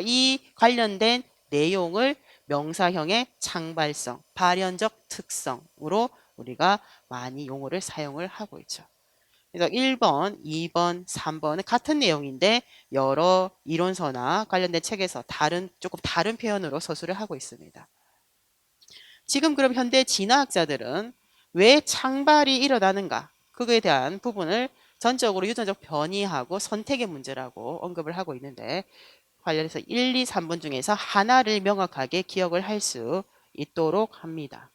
이 관련된 내용을 명사형의 창발성, 발현적 특성으로 우리가 많이 용어를 사용을 하고 있죠. 그래서 1번, 2번, 3번은 같은 내용인데 여러 이론서나 관련된 책에서 조금 다른 표현으로 서술을 하고 있습니다. 지금 그럼 현대 진화학자들은 왜 창발이 일어나는가? 그거에 대한 부분을 전적으로 유전적 변이하고 선택의 문제라고 언급을 하고 있는데, 관련해서 1, 2, 3번 중에서 하나를 명확하게 기억을 할 수 있도록 합니다.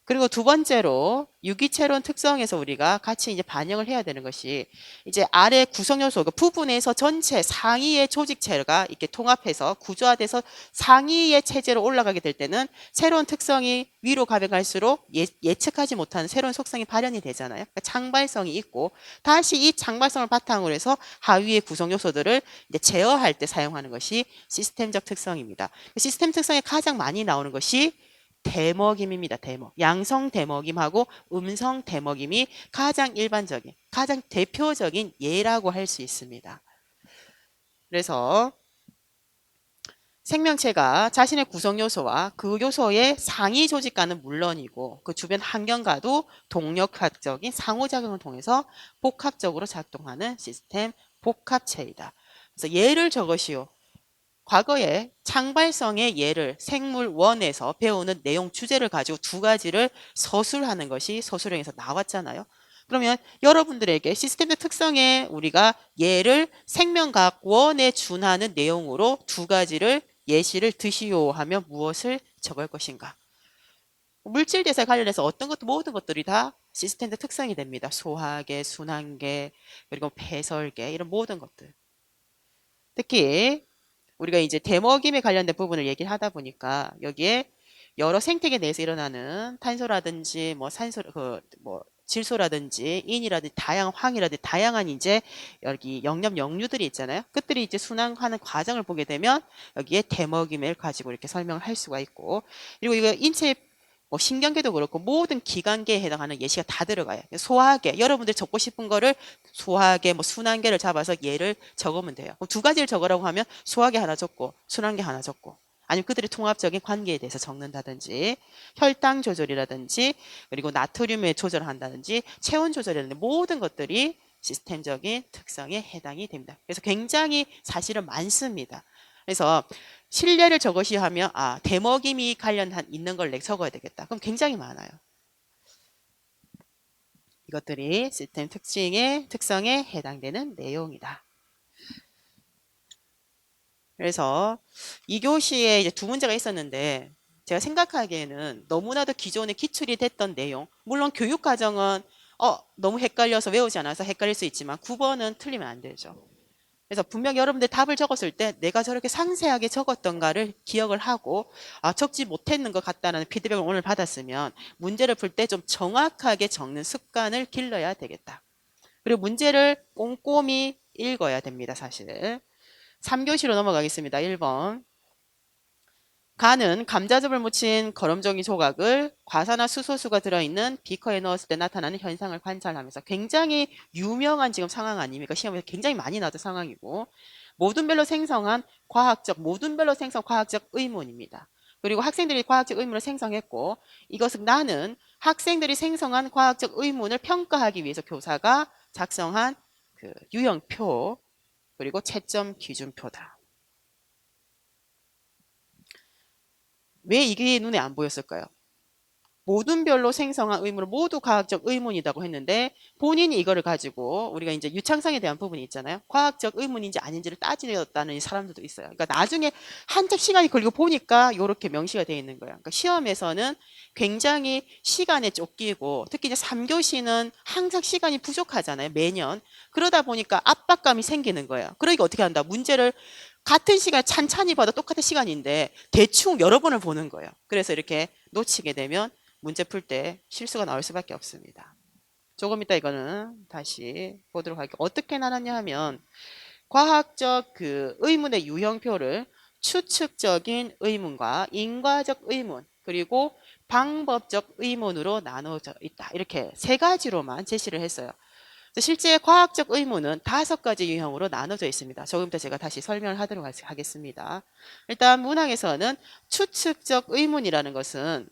그리고 두 번째로 유기체론 특성에서 우리가 같이 이제 반영을 해야 되는 것이, 이제 아래 구성 요소, 그 부분에서 전체 상위의 조직체가 이렇게 통합해서 구조화돼서 상위의 체제로 올라가게 될 때는 새로운 특성이 위로 가면 갈수록 예측하지 못하는 새로운 속성이 발현이 되잖아요. 그러니까 창발성이 있고, 다시 이 창발성을 바탕으로 해서 하위의 구성 요소들을 이제 제어할 때 사용하는 것이 시스템적 특성입니다. 시스템 특성에 가장 많이 나오는 것이 대먹임입니다. 대먹. 양성 대먹임하고 음성 대먹임이 가장 일반적인, 가장 대표적인 예라고 할 수 있습니다. 그래서 생명체가 자신의 구성 요소와 그 요소의 상위 조직과는 물론이고 그 주변 환경과도 동력학적인 상호작용을 통해서 복합적으로 작동하는 시스템 복합체이다. 그래서 예를 적으시오. 과거에 창발성의 예를 생물 1에서 배우는 내용 주제를 가지고 두 가지를 서술하는 것이 서술형에서 나왔잖아요. 그러면 여러분들에게 시스템의 특성에 우리가 예를 생명과학 1에 준하는 내용으로 두 가지를 예시를 드시오 하면 무엇을 적을 것인가? 물질 대사 관련해서 어떤 것도 모든 것들이 다 시스템의 특성이 됩니다. 소화계, 순환계, 그리고 배설계 이런 모든 것들. 특히 우리가 이제 대먹임에 관련된 부분을 얘기를 하다 보니까 여기에 여러 생태계 내에서 일어나는 탄소라든지 뭐 산소 뭐 질소라든지 인이라든지 황이라든지 다양한 이제 여기 영양 영유들이 있잖아요. 그들이 이제 순환하는 과정을 보게 되면 여기에 대먹임을 가지고 이렇게 설명을 할 수가 있고, 그리고 이거 인체 뭐 신경계도 그렇고 모든 기관계에 해당하는 예시가 다 들어가요. 소화계, 여러분들 적고 싶은 거를 소화계, 뭐 순환계를 잡아서 예를 적으면 돼요. 그럼 두 가지를 적으라고 하면 소화계 하나 적고 순환계 하나 적고, 아니면 그들의 통합적인 관계에 대해서 적는다든지, 혈당 조절이라든지, 그리고 나트륨의 조절을 한다든지, 체온 조절이라든지 모든 것들이 시스템적인 특성에 해당이 됩니다. 그래서 굉장히 사실은 많습니다. 그래서 실례를 적으시 하면 대먹임이 관련한 있는 걸 적어야 되겠다. 그럼 굉장히 많아요. 이것들이 시스템 특성에 해당되는 내용이다. 그래서 2교시에 이제 두 문제가 있었는데 제가 생각하기에는 너무나도 기존에 기출이 됐던 내용, 물론 교육과정은 너무 헷갈려서 외우지 않아서 헷갈릴 수 있지만 9번은 틀리면 안 되죠. 그래서 분명히 여러분들 답을 적었을 때 내가 저렇게 상세하게 적었던가를 기억을 하고 적지 못했는 것 같다는 피드백을 오늘 받았으면 문제를 풀 때 좀 정확하게 적는 습관을 길러야 되겠다. 그리고 문제를 꼼꼼히 읽어야 됩니다. 사실. 3교시로 넘어가겠습니다. 1번. 간은 감자즙을 묻힌 거름종이 조각을 과산화 수소수가 들어있는 비커에 넣었을 때 나타나는 현상을 관찰하면서, 굉장히 유명한 지금 상황 아닙니까? 시험에서 굉장히 많이 나왔던 상황이고, 모둠별로 생성한 모둠별로 생성 과학적 의문입니다. 그리고 학생들이 과학적 의문을 생성했고, 이것은 나는 학생들이 생성한 과학적 의문을 평가하기 위해서 교사가 작성한 그 유형표 그리고 채점 기준표다. 왜 이게 눈에 안 보였을까요? 모둠별로 생성한 의문을 모두 과학적 의문이라고 했는데 본인이 이거를 가지고 우리가 이제 유창성에 대한 부분이 있잖아요. 과학적 의문인지 아닌지를 따지려다는 사람들도 있어요. 그러니까 나중에 한참 시간이 걸리고 보니까 이렇게 명시가 되어 있는 거예요. 그러니까 시험에서는 굉장히 시간에 쫓기고, 특히 이제 3교시는 항상 시간이 부족하잖아요. 매년. 그러다 보니까 압박감이 생기는 거예요. 그러니까 어떻게 한다? 문제를 같은 시간 찬찬히 봐도 똑같은 시간인데 대충 여러 번을 보는 거예요. 그래서 이렇게 놓치게 되면 문제 풀 때 실수가 나올 수밖에 없습니다. 조금 이따 이거는 다시 보도록 할게요. 어떻게 나눴냐 하면 과학적 그 의문의 유형표를 추측적인 의문과 인과적 의문 그리고 방법적 의문으로 나눠져 있다. 이렇게 세 가지로만 제시를 했어요. 실제 과학적 의문은 5가지 유형으로 나눠져 있습니다. 조금 더 제가 다시 설명을 하도록 하겠습니다. 일단 문항에서는 추측적 의문이라는 것은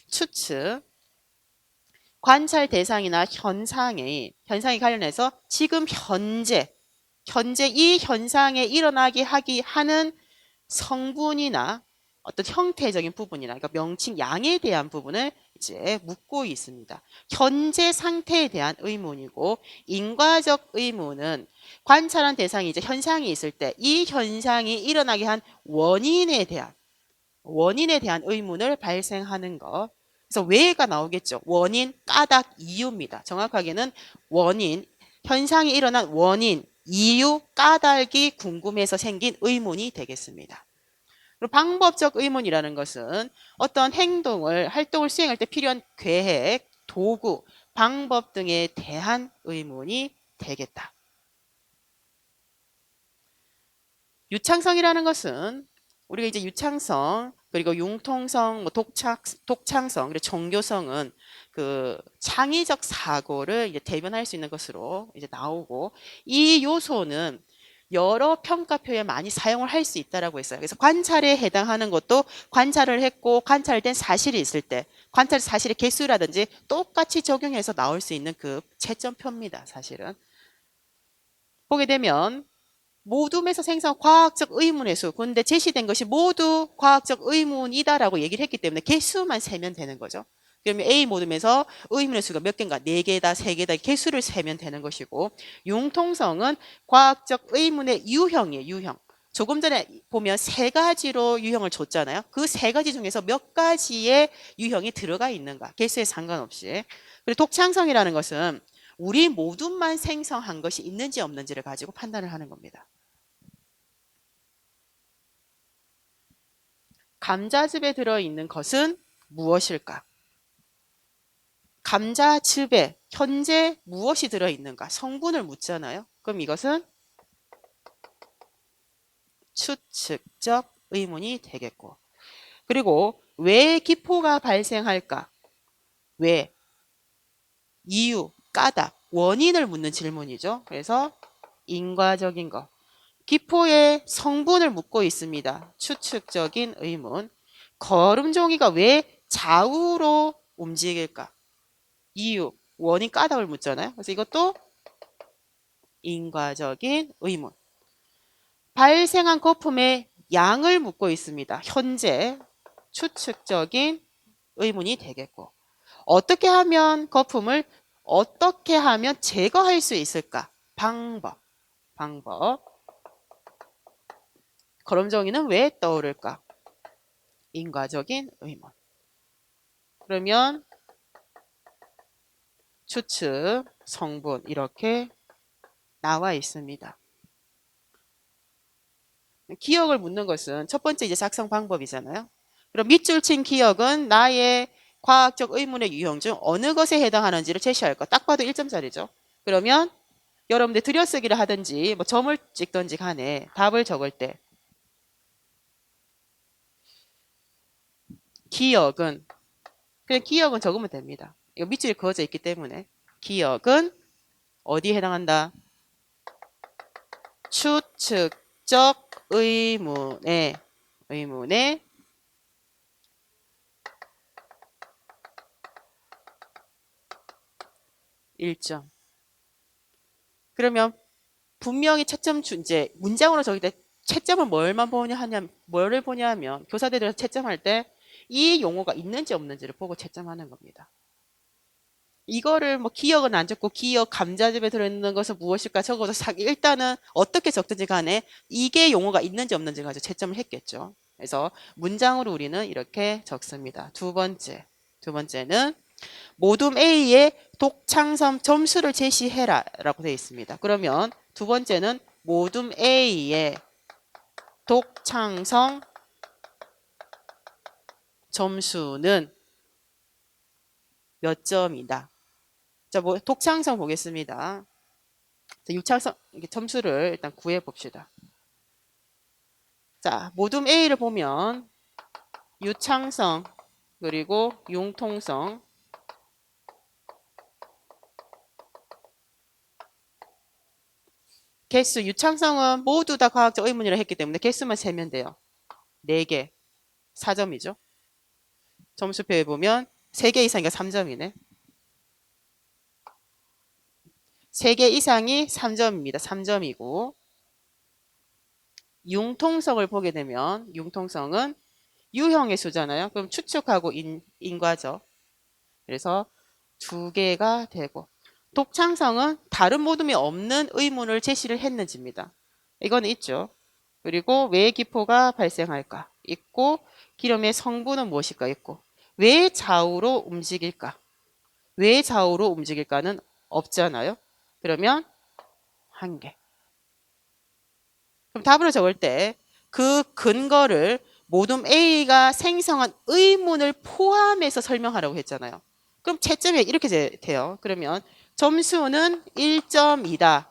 추측, 관찰 대상이나 현상이 관련해서 지금 현재 이 현상에 일어나게 하는 성분이나 어떤 형태적인 부분이나, 그러니까 명칭 양에 대한 부분을 이제 묻고 있습니다. 현재 상태에 대한 의문이고, 인과적 의문은 관찰한 대상이 이제 현상이 있을 때 이 현상이 일어나게 한 원인에 대한 의문을 발생하는 것. 그래서 왜가 나오겠죠. 원인, 까닭, 이유입니다. 정확하게는 원인, 현상이 일어난 원인, 이유, 까닭이 궁금해서 생긴 의문이 되겠습니다. 그리고 방법적 의문이라는 것은 어떤 활동을 수행할 때 필요한 계획, 도구, 방법 등에 대한 의문이 되겠다. 유창성이라는 것은 우리가 이제 유창성, 그리고 융통성, 독창성, 그리고 종교성은 그 창의적 사고를 이제 대변할 수 있는 것으로 이제 나오고, 이 요소는 여러 평가표에 많이 사용을 할 수 있다라고 했어요. 그래서 관찰에 해당하는 것도 관찰을 했고 관찰된 사실이 있을 때 관찰 사실의 개수라든지 똑같이 적용해서 나올 수 있는 그 채점표입니다. 사실은. 보게 되면 모둠에서 생성한 과학적 의문의 수. 근데 제시된 것이 모두 과학적 의문이다라고 얘기를 했기 때문에 개수만 세면 되는 거죠. 그러면 A 모둠에서 의문의 수가 몇 개인가? 4개다, 3개다. 개수를 세면 되는 것이고 융통성은 과학적 의문의 유형이에요. 유형. 조금 전에 보면 3가지로 유형을 줬잖아요. 그 3가지 중에서 몇 가지의 유형이 들어가 있는가? 개수에 상관없이. 그리고 독창성이라는 것은 우리 모둠만 생성한 것이 있는지 없는지를 가지고 판단을 하는 겁니다. 감자즙에 들어있는 것은 무엇일까? 감자즙에 현재 무엇이 들어있는가? 성분을 묻잖아요. 그럼 이것은 추측적 의문이 되겠고. 그리고 왜 기포가 발생할까? 왜? 이유, 까닭, 원인을 묻는 질문이죠. 그래서 인과적인 것. 기포의 성분을 묻고 있습니다. 추측적인 의문. 거름종이가 왜 좌우로 움직일까? 이유, 원인, 까닭을 묻잖아요. 그래서 이것도 인과적인 의문. 발생한 거품의 양을 묻고 있습니다. 현재 추측적인 의문이 되겠고. 어떻게 하면 거품을 어떻게 하면 제거할 수 있을까? 방법. 거름종이는 왜 떠오를까? 인과적인 의문. 그러면 추측, 성분 이렇게 나와 있습니다. 기억을 묻는 것은 첫 번째 이제 작성 방법이잖아요. 그럼 밑줄 친 기억은 나의 과학적 의문의 유형 중 어느 것에 해당하는지를 제시할 것. 딱 봐도 1점짜리죠. 그러면 여러분들 들여쓰기를 하든지 뭐 점을 찍든지 간에 답을 적을 때 기억은 그냥 기억은 적으면 됩니다. 이거 밑줄이 그어져 있기 때문에 기억은 어디에 해당한다? 추측적 의문에 1점. 그러면 분명히 채점 이제 문장으로 적을 때 채점을 뭐를 보냐 하면 교사들이 채점할 때 이 용어가 있는지 없는지를 보고 채점하는 겁니다. 이거를 뭐 기억은 안 적고 기억 감자즙에 들어있는 것은 무엇일까 적어서 일단은 어떻게 적든지 간에 이게 용어가 있는지 없는지 가지고 채점을 했겠죠. 그래서 문장으로 우리는 이렇게 적습니다. 두 번째는 모둠 A의 독창성 점수를 제시해라 라고 되어 있습니다. 그러면 두 번째는 모둠 A의 독창성 점수는 몇 점이다. 자, 뭐 독창성 보겠습니다. 자, 유창성 점수를 일단 구해 봅시다. 자, 모둠 A를 보면 유창성 그리고 융통성 개수 유창성은 모두 다 과학적 의문이라 했기 때문에 개수만 세면 돼요. 4개 4점이죠. 점수표에 보면 3개 이상이니까 3점이네. 3개 이상이 3점입니다. 3점이고 융통성을 보게 되면 융통성은 유형의 수잖아요. 그럼 추측하고 인과죠. 그래서 2개가 되고 독창성은 다른 모둠이 없는 의문을 제시를 했는지입니다. 이거는 있죠. 그리고 왜 기포가 발생할까? 있고 기름의 성분은 무엇일까? 있고 왜 좌우로 움직일까? 왜 좌우로 움직일까는 없잖아요. 그러면 1개. 그럼 답으로 적을 때 그 근거를 모둠 A가 생성한 의문을 포함해서 설명하라고 했잖아요. 그럼 채점이 이렇게 돼요. 그러면 점수는 1점이다.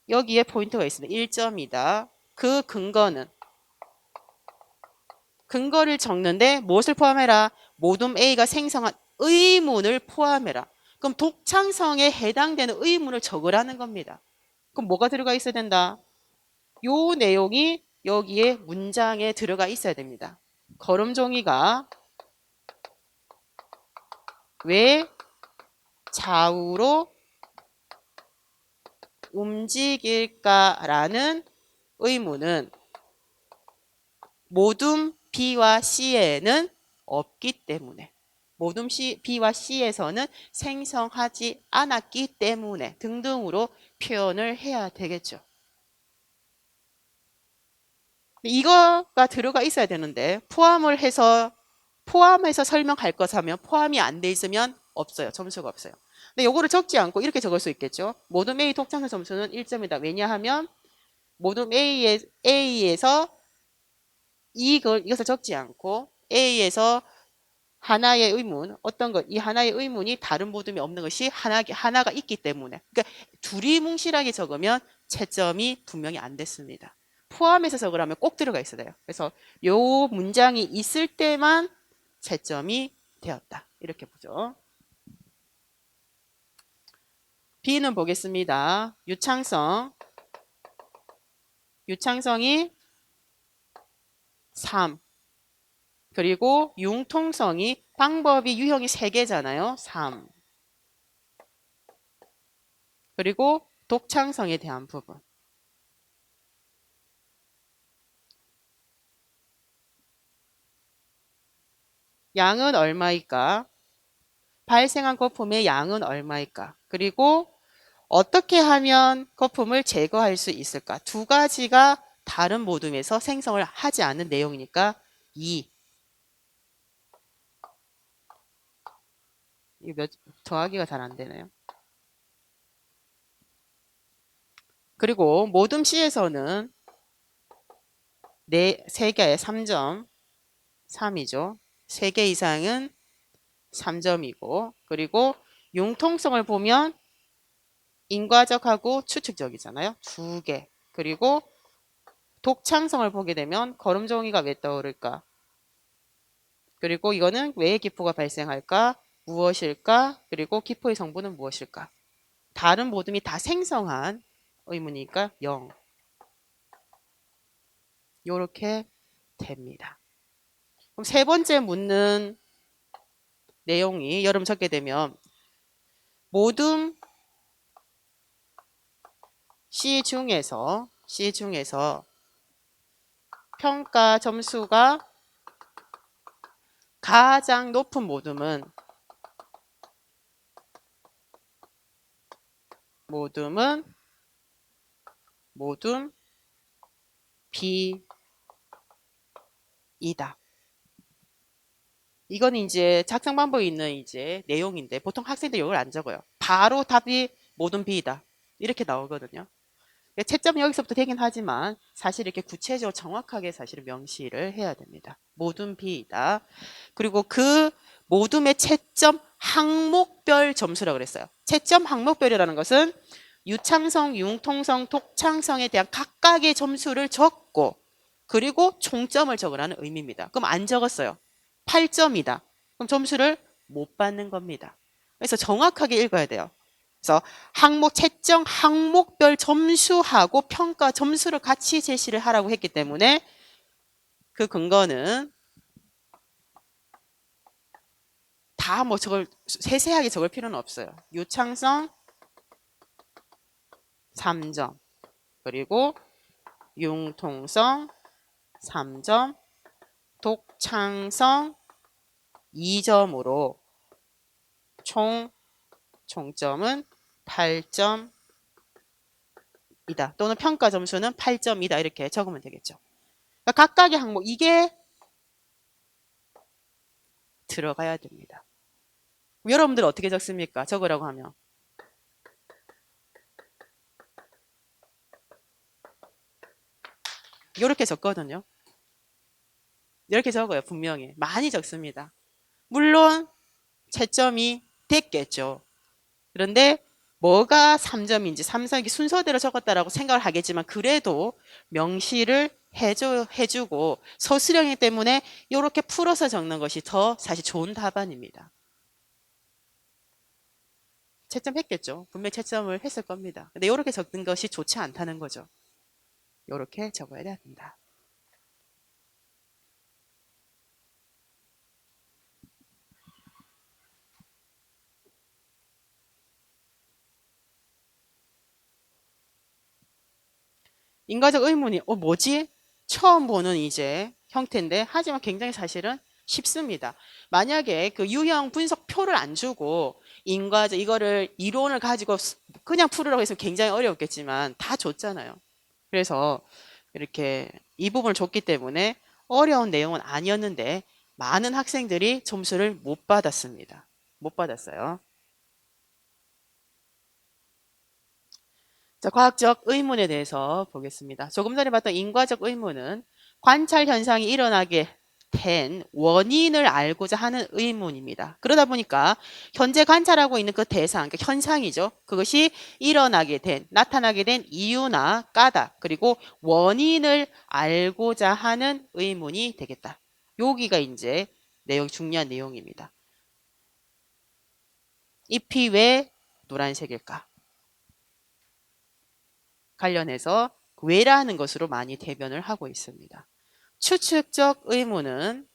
여기에 포인트가 있습니다. 1점이다. 그 근거를 적는데 무엇을 포함해라? 모둠 A가 생성한 의문을 포함해라. 그럼 독창성에 해당되는 의문을 적으라는 겁니다. 그럼 뭐가 들어가 있어야 된다? 요 내용이 여기에 문장에 들어가 있어야 됩니다. 걸음종이가 왜 좌우로 움직일까라는 의문은 모둠 B와 C에는 없기 때문에, 모둠 B와 C에서는 생성하지 않았기 때문에 등등으로 표현을 해야 되겠죠. 이거가 들어가 있어야 되는데 포함해서 설명할 것 하면 포함이 안 돼 있으면 없어요. 점수가 없어요. 근데 요거를 적지 않고 이렇게 적을 수 있겠죠. 모둠 A 독창성 점수는 1점이다. 왜냐하면 모둠 A에서 이것을 적지 않고 A에서 하나의 의문, 어떤 것, 이 하나의 의문이 다른 모둠이 없는 것이 하나가 있기 때문에. 그러니까 둘이 뭉실하게 적으면 채점이 분명히 안 됐습니다. 포함해서 적으라면 꼭 들어가 있어야 돼요. 그래서 요 문장이 있을 때만 채점이 되었다. 이렇게 보죠. B는 보겠습니다. 유창성이 3. 그리고 융통성이 방법이 유형이 3개잖아요. 3. 그리고 독창성에 대한 부분. 양은 얼마일까? 발생한 거품의 양은 얼마일까? 그리고 어떻게 하면 거품을 제거할 수 있을까? 두 가지가 다른 모둠에서 생성을 하지 않은 내용이니까 2. 이거 더하기가 잘 안 되네요. 그리고 모둠 C에서는 3개에 3점, 3이죠. 3개 이상은 3점이고, 그리고 융통성을 보면 인과적하고 추측적이잖아요. 2개. 그리고 독창성을 보게 되면 걸음종이가 왜 떠오를까? 그리고 이거는 왜 기포가 발생할까? 무엇일까? 그리고 기포의 성분은 무엇일까? 다른 모둠이 다 생성한 의문이니까 0. 요렇게 됩니다. 그럼 세 번째 묻는 내용이 여러분 적게 되면 모둠 C 중에서 평가 점수가 가장 높은 모둠은 모둠 B이다. 이건 이제 작성 방법에 있는 이제 내용인데 보통 학생들 이걸 안 적어요. 바로 답이 모둠 B이다. 이렇게 나오거든요. 채점이 여기서부터 되긴 하지만 사실 이렇게 구체적으로 정확하게 사실 명시를 해야 됩니다. 모둠 B이다. 그리고 그 모둠의 채점 항목별 점수라고 그랬어요. 채점 항목별이라는 것은 유창성, 융통성, 독창성에 대한 각각의 점수를 적고 그리고 총점을 적으라는 의미입니다. 그럼 안 적었어요. 8점이다. 그럼 점수를 못 받는 겁니다. 그래서 정확하게 읽어야 돼요. 그래서 채점 항목별 점수하고 평가 점수를 같이 제시를 하라고 했기 때문에 그 근거는 다 뭐 저걸 세세하게 적을 필요는 없어요. 유창성 3점, 그리고 융통성 3점, 독창성 2점으로 총점은 8점이다. 또는 평가 점수는 8점이다. 이렇게 적으면 되겠죠. 그러니까 각각의 항목 이게 들어가야 됩니다. 여러분들 어떻게 적습니까? 적으라고 하면. 이렇게 적거든요. 이렇게 적어요. 분명히. 많이 적습니다. 물론 채점이 됐겠죠. 그런데 뭐가 3점인지 3점이 순서대로 적었다라고 생각을 하겠지만 그래도 명시를 해주고 서술형이기 때문에 이렇게 풀어서 적는 것이 더 사실 좋은 답안입니다. 채점했겠죠. 분명히 채점을 했을 겁니다. 근데 이렇게 적는 것이 좋지 않다는 거죠. 이렇게 적어야 된다. 인과적 의문이 뭐지? 처음 보는 이제 형태인데 하지만 굉장히 사실은 쉽습니다. 만약에 그 유형 분석표를 안 주고 인과적 이거를 이론을 가지고 그냥 풀으라고 했으면 굉장히 어려웠겠지만 다 줬잖아요. 그래서 이렇게 이 부분을 줬기 때문에 어려운 내용은 아니었는데 많은 학생들이 점수를 못 받았습니다. 못 받았어요. 자, 과학적 의문에 대해서 보겠습니다. 조금 전에 봤던 인과적 의문은 관찰 현상이 일어나게 된 원인을 알고자 하는 의문입니다. 그러다 보니까 현재 관찰하고 있는 그 대상, 그러니까 현상이죠. 그것이 일어나게 된, 나타나게 된 이유나 까닭, 그리고 원인을 알고자 하는 의문이 되겠다. 여기가 이제 중요한 내용입니다. 잎이 왜 노란색일까? 관련해서 왜라는 것으로 많이 대변을 하고 있습니다. 추측적 의문은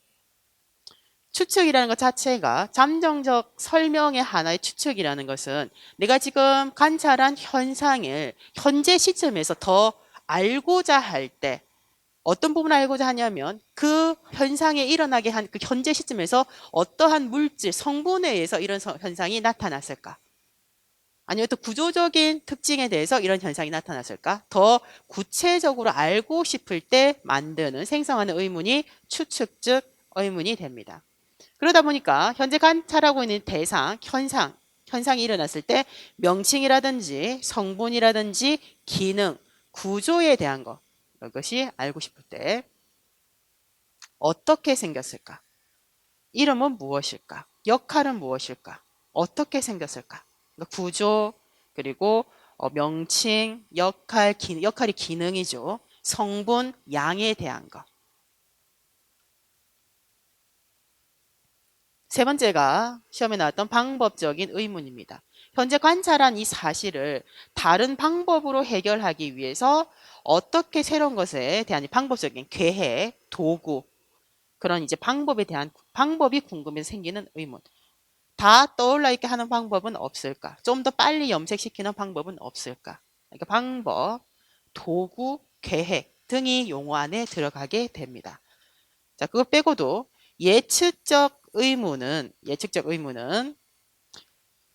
추측이라는 것 자체가 잠정적 설명의 하나의 추측이라는 것은 내가 지금 관찰한 현상을 현재 시점에서 더 알고자 할 때 어떤 부분을 알고자 하냐면 그 현상에 일어나게 한 그 현재 시점에서 어떠한 물질, 성분에 의해서 이런 현상이 나타났을까? 아니면 또 구조적인 특징에 대해서 이런 현상이 나타났을까? 더 구체적으로 알고 싶을 때 만드는 생성하는 의문이 추측적 의문이 됩니다. 그러다 보니까 현재 관찰하고 있는 대상, 현상이 일어났을 때 명칭이라든지 성분이라든지 기능, 구조에 대한 것, 이것이 알고 싶을 때 어떻게 생겼을까? 이름은 무엇일까? 역할은 무엇일까? 어떻게 생겼을까? 그러니까 구조, 그리고 명칭, 역할이 기능이죠. 성분, 양에 대한 것. 세 번째가 시험에 나왔던 방법적인 의문입니다. 현재 관찰한 이 사실을 다른 방법으로 해결하기 위해서 어떻게 새로운 것에 대한 방법적인 계획, 도구, 그런 이제 방법이 궁금해서 생기는 의문. 다 떠올라 있게 하는 방법은 없을까? 좀 더 빨리 염색시키는 방법은 없을까? 그러니까 방법, 도구, 계획 등이 용어 안에 들어가게 됩니다. 자, 그거 빼고도 예측적 의문은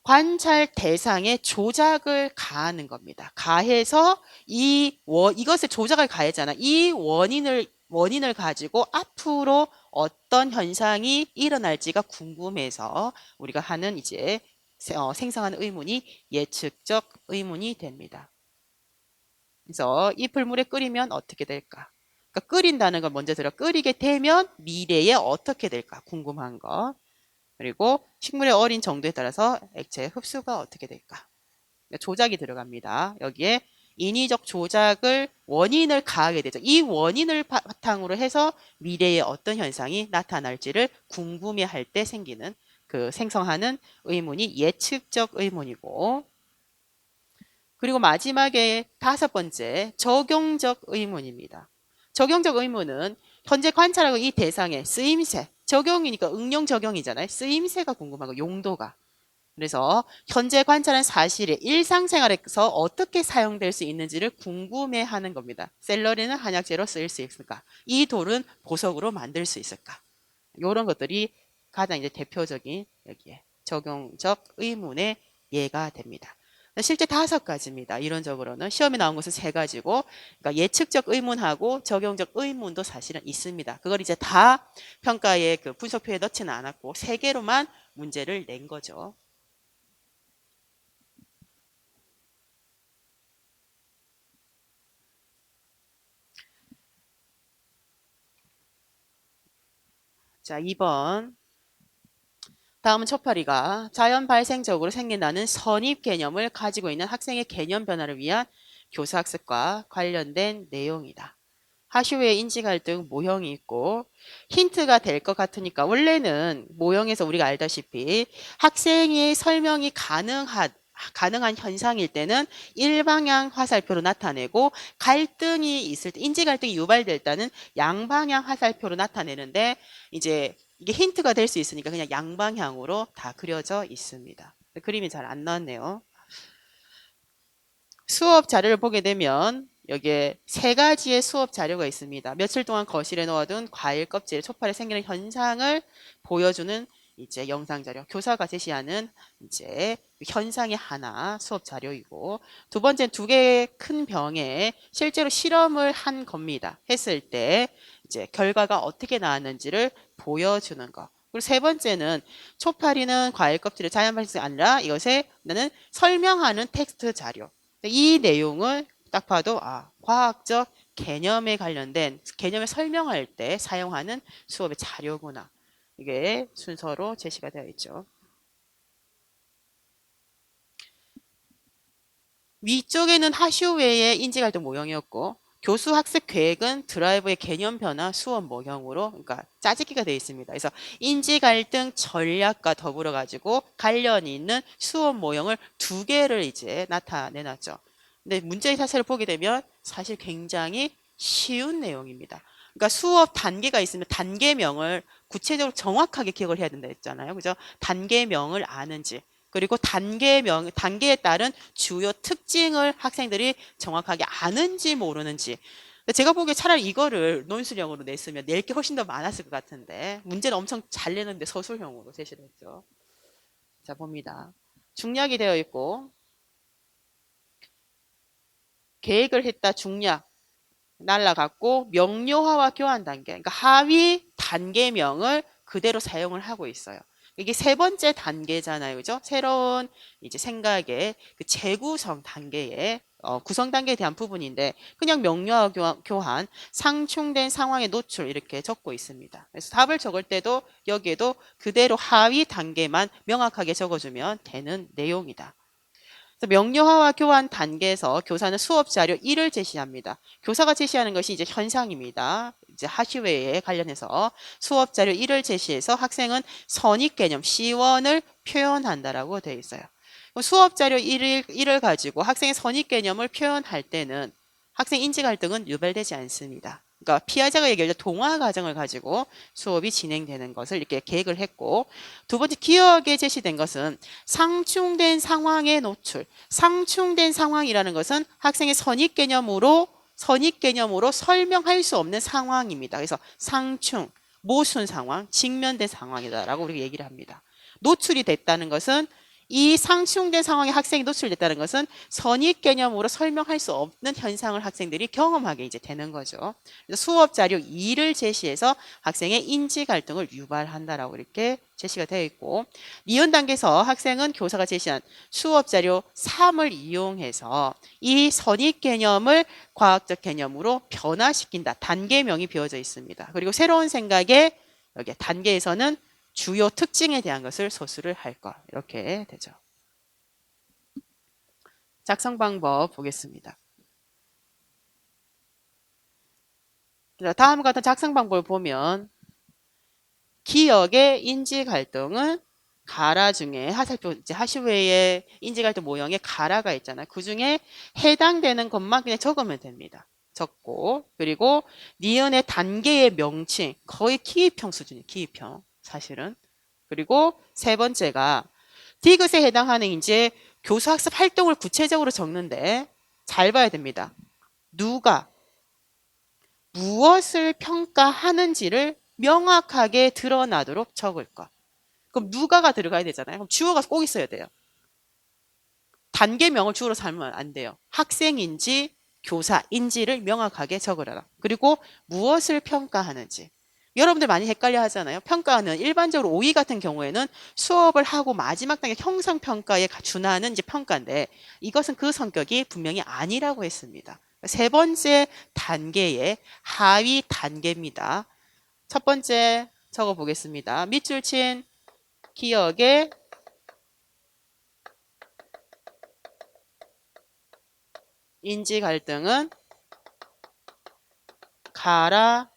관찰 대상에 조작을 가하는 겁니다. 가해서 이것에 조작을 가했잖아. 이 원인을 가지고 앞으로 어떤 현상이 일어날지가 궁금해서 우리가 하는 이제 생성하는 의문이 예측적 의문이 됩니다. 그래서 이 풀물에 끓이면 어떻게 될까? 그러니까 끓인다는 걸 먼저 끓이게 되면 미래에 어떻게 될까? 궁금한 거. 그리고 식물의 어린 정도에 따라서 액체의 흡수가 어떻게 될까? 조작이 들어갑니다. 여기에 인위적 원인을 가하게 되죠. 이 원인을 바탕으로 해서 미래에 어떤 현상이 나타날지를 궁금해할 때 생기는 그 생성하는 의문이 예측적 의문이고, 그리고 마지막에 다섯 번째 적용적 의문입니다. 적용적 의문은 현재 관찰하고 이 대상의 쓰임새, 적용이니까 응용 적용이잖아요. 쓰임새가 궁금한 거, 용도가. 그래서 현재 관찰한 사실이 일상생활에서 어떻게 사용될 수 있는지를 궁금해하는 겁니다. 샐러리는 한약재로 쓰일 수 있을까? 이 돌은 보석으로 만들 수 있을까? 이런 것들이 가장 이제 대표적인 여기에 적용적 의문의 예가 됩니다. 실제 다섯 가지입니다. 이론적으로는 시험에 나온 것은 세 가지고, 그러니까 예측적 의문하고 적용적 의문도 사실은 있습니다. 그걸 이제 다 평가의 그 분석표에 넣지는 않았고 세 개로만 문제를 낸 거죠. 자, 2번. 다음은 초파리가 자연 발생적으로 생긴다는 선입 개념을 가지고 있는 학생의 개념 변화를 위한 교사학습과 관련된 내용이다. 하슈의 인지 갈등 모형이 있고 힌트가 될 것 같으니까 원래는 모형에서 우리가 알다시피 학생이 설명이 가능한 가능한 현상일 때는 일방향 화살표로 나타내고 갈등이 있을 때 인지 갈등이 유발될 때는 양방향 화살표로 나타내는데 이제 이게 힌트가 될 수 있으니까 그냥 양방향으로 다 그려져 있습니다. 그림이 잘 안 나왔네요. 수업 자료를 보게 되면 여기에 세 가지의 수업 자료가 있습니다. 며칠 동안 거실에 놓아둔 과일 껍질, 초파에 생기는 현상을 보여주는 이제 영상 자료, 교사가 제시하는 이제 현상이 하나 수업 자료이고, 두 번째는 두 개의 큰 병에 실제로 실험을 한 겁니다. 했을 때 이제 결과가 어떻게 나왔는지를 보여주는 거. 그리고 세 번째는 초파리는 과일 껍질의 자연 발생이 아니라 이것에 나는 설명하는 텍스트 자료. 이 내용을 딱 봐도 과학적 개념에 관련된 개념을 설명할 때 사용하는 수업의 자료구나. 이게 순서로 제시가 되어 있죠. 위쪽에는 하슈웨이의 인지갈등 모형이었고 교수 학습 계획은 드라이브의 개념 변화 수업 모형으로 그러니까 짜집기가 되어 있습니다. 그래서 인지갈등 전략과 더불어 가지고 관련이 있는 수업 모형을 두 개를 이제 나타내놨죠. 근데 문제의 자체를 보게 되면 사실 굉장히 쉬운 내용입니다. 그러니까 수업 단계가 있으면 단계명을 구체적으로 정확하게 기억을 해야 된다 했잖아요. 그죠? 단계명을 아는지. 그리고 단계에 따른 주요 특징을 학생들이 정확하게 아는지 모르는지. 제가 보기에 차라리 이거를 논술형으로 냈으면 낼 게 훨씬 더 많았을 것 같은데, 문제는 엄청 잘 내는데 서술형으로 제시를 했죠. 자, 봅니다. 중략이 되어 있고, 계획을 했다 중략, 날라갔고, 명료화와 교환 단계. 그러니까 하위 단계명을 그대로 사용을 하고 있어요. 이게 세 번째 단계잖아요. 그죠? 새로운 이제 생각의 그 재구성 단계의 구성 단계에 대한 부분인데 그냥 명료화 교환, 상충된 상황의 노출 이렇게 적고 있습니다. 그래서 답을 적을 때도 여기에도 그대로 하위 단계만 명확하게 적어주면 되는 내용이다. 명료화와 교환 단계에서 교사는 수업 자료 1을 제시합니다. 교사가 제시하는 것이 이제 현상입니다. 이제 하시웨이에 관련해서 수업 자료 1을 제시해서 학생은 선입 개념 C1을 표현한다라고 되어 있어요. 수업 자료 1을 가지고 학생의 선입 개념을 표현할 때는 학생 인지 갈등은 유발되지 않습니다. 그러니까 피아자가 얘기할 때 동화 과정을 가지고 수업이 진행되는 것을 이렇게 계획을 했고, 두 번째 기억에 제시된 것은 상충된 상황의 노출. 상충된 상황이라는 것은 학생의 선입 개념으로 설명할 수 없는 상황입니다. 그래서 상충, 모순 상황, 직면된 상황이다라고 우리가 얘기를 합니다. 노출이 됐다는 것은 이 상충된 상황에 학생이 노출됐다는 것은 선입 개념으로 설명할 수 없는 현상을 학생들이 경험하게 이제 되는 거죠. 그래서 수업 자료 2를 제시해서 학생의 인지 갈등을 유발한다라고 이렇게 제시가 되어 있고, 니은 단계에서 학생은 교사가 제시한 수업 자료 3을 이용해서 이 선입 개념을 과학적 개념으로 변화시킨다. 단계명이 비워져 있습니다. 그리고 새로운 생각에 여기 단계에서는 주요 특징에 대한 것을 서술을 할 것. 이렇게 되죠. 작성 방법 보겠습니다. 다음과 같은 작성 방법을 보면 기억의 인지 갈등은 가라 중에 화살표 이제 하시웨이의 인지 갈등 모형에 가라가 있잖아요. 그 중에 해당되는 것만 그냥 적으면 됩니다. 적고, 그리고 니은의 단계의 명칭 거의 기입형 수준이에요. 기입형 사실은. 그리고 세 번째가 디귿에 해당하는 이제 교수 학습 활동을 구체적으로 적는데 잘 봐야 됩니다. 누가 무엇을 평가하는지를 명확하게 드러나도록 적을 것. 그럼 누가가 들어가야 되잖아요. 그럼 주어가 꼭 있어야 돼요. 단계명을 주어로 삼으면 안 돼요. 학생인지 교사인지를 명확하게 적으라. 그리고 무엇을 평가하는지. 여러분들 많이 헷갈려 하잖아요. 평가는 일반적으로 오이 같은 경우에는 수업을 하고 마지막 단계 형성평가에 준하는 이제 평가인데 이것은 그 성격이 분명히 아니라고 했습니다. 세 번째 단계의 하위 단계입니다. 첫 번째 적어 보겠습니다. 밑줄 친 기억의 인지 갈등은 가라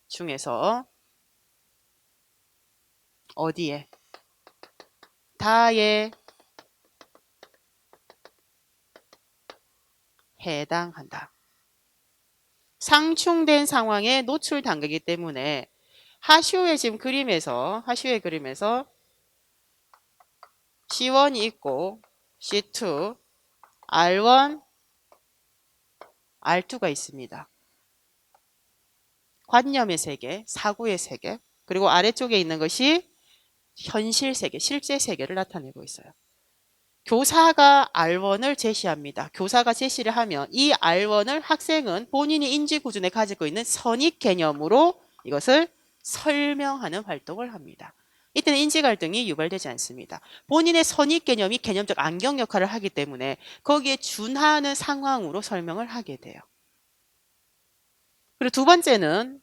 중에서 어디에 다에 해당한다. 상충된 상황에 노출된 거기 때문에 하슈의 지금 그림에서 C1이 있고 C2, R1, R2가 있습니다. 관념의 세계, 사고의 세계, 그리고 아래쪽에 있는 것이 현실 세계, 실제 세계를 나타내고 있어요. 교사가 R1을 제시합니다. 교사가 제시를 하면 이 R1을 학생은 본인이 인지 구준에 가지고 있는 선입 개념으로 이것을 설명하는 활동을 합니다. 이때는 인지 갈등이 유발되지 않습니다. 본인의 선입 개념이 개념적 안경 역할을 하기 때문에 거기에 준하는 상황으로 설명을 하게 돼요. 그리고 두 번째는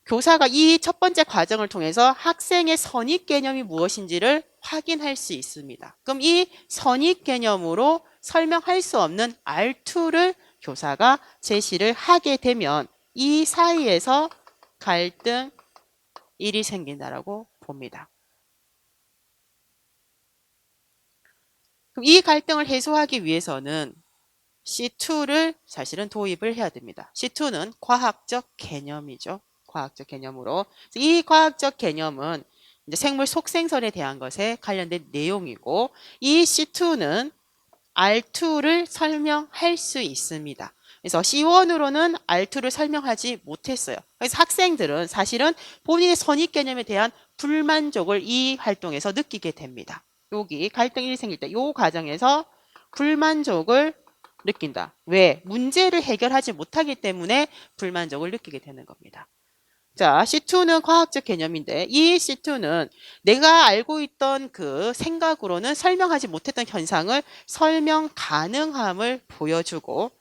교사가 이 첫 번째 과정을 통해서 학생의 선입 개념이 무엇인지를 확인할 수 있습니다. 그럼 이 선입 개념으로 설명할 수 없는 R2를 교사가 제시를 하게 되면 이 사이에서 갈등 1이 생긴다라고 봅니다. 그럼 이 갈등을 해소하기 위해서는 C2를 사실은 도입을 해야 됩니다. C2는 과학적 개념이죠. 과학적 개념으로. 이 과학적 개념은 이제 생물 속생설에 대한 것에 관련된 내용이고, 이 C2는 R2를 설명할 수 있습니다. 그래서 C1으로는 R2를 설명하지 못했어요. 그래서 학생들은 사실은 본인의 선입 개념에 대한 불만족을 이 활동에서 느끼게 됩니다. 여기 갈등이 생길 때 이 과정에서 불만족을 느낀다. 왜? 문제를 해결하지 못하기 때문에 불만족을 느끼게 되는 겁니다. 자, C2는 과학적 개념인데 이 C2는 내가 알고 있던 그 생각으로는 설명하지 못했던 현상을 설명 가능함을 보여주고,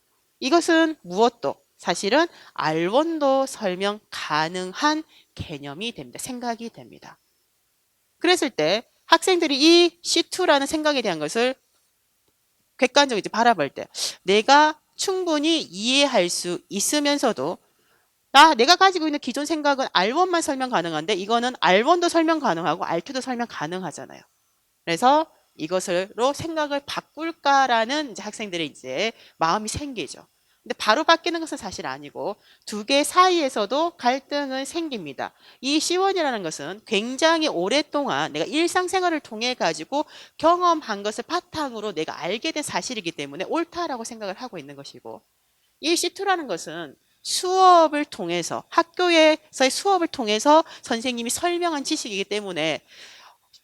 이것은 무엇도 사실은 R1도 설명 가능한 개념이 됩니다. 생각이 됩니다. 그랬을 때 학생들이 이 C2라는 생각에 대한 것을 객관적으로 이제 바라볼 때 내가 충분히 이해할 수 있으면서도 내가 가지고 있는 기존 생각은 R1만 설명 가능한데 이거는 R1도 설명 가능하고 R2도 설명 가능하잖아요. 그래서 이것으로 생각을 바꿀까라는 이제 학생들의 이제 마음이 생기죠. 근데 바로 바뀌는 것은 사실 아니고 두 개 사이에서도 갈등은 생깁니다. 이 C1이라는 것은 굉장히 오랫동안 내가 일상생활을 통해 가지고 경험한 것을 바탕으로 내가 알게 된 사실이기 때문에 옳다라고 생각을 하고 있는 것이고, 이 C2라는 것은 수업을 통해서 학교에서의 수업을 통해서 선생님이 설명한 지식이기 때문에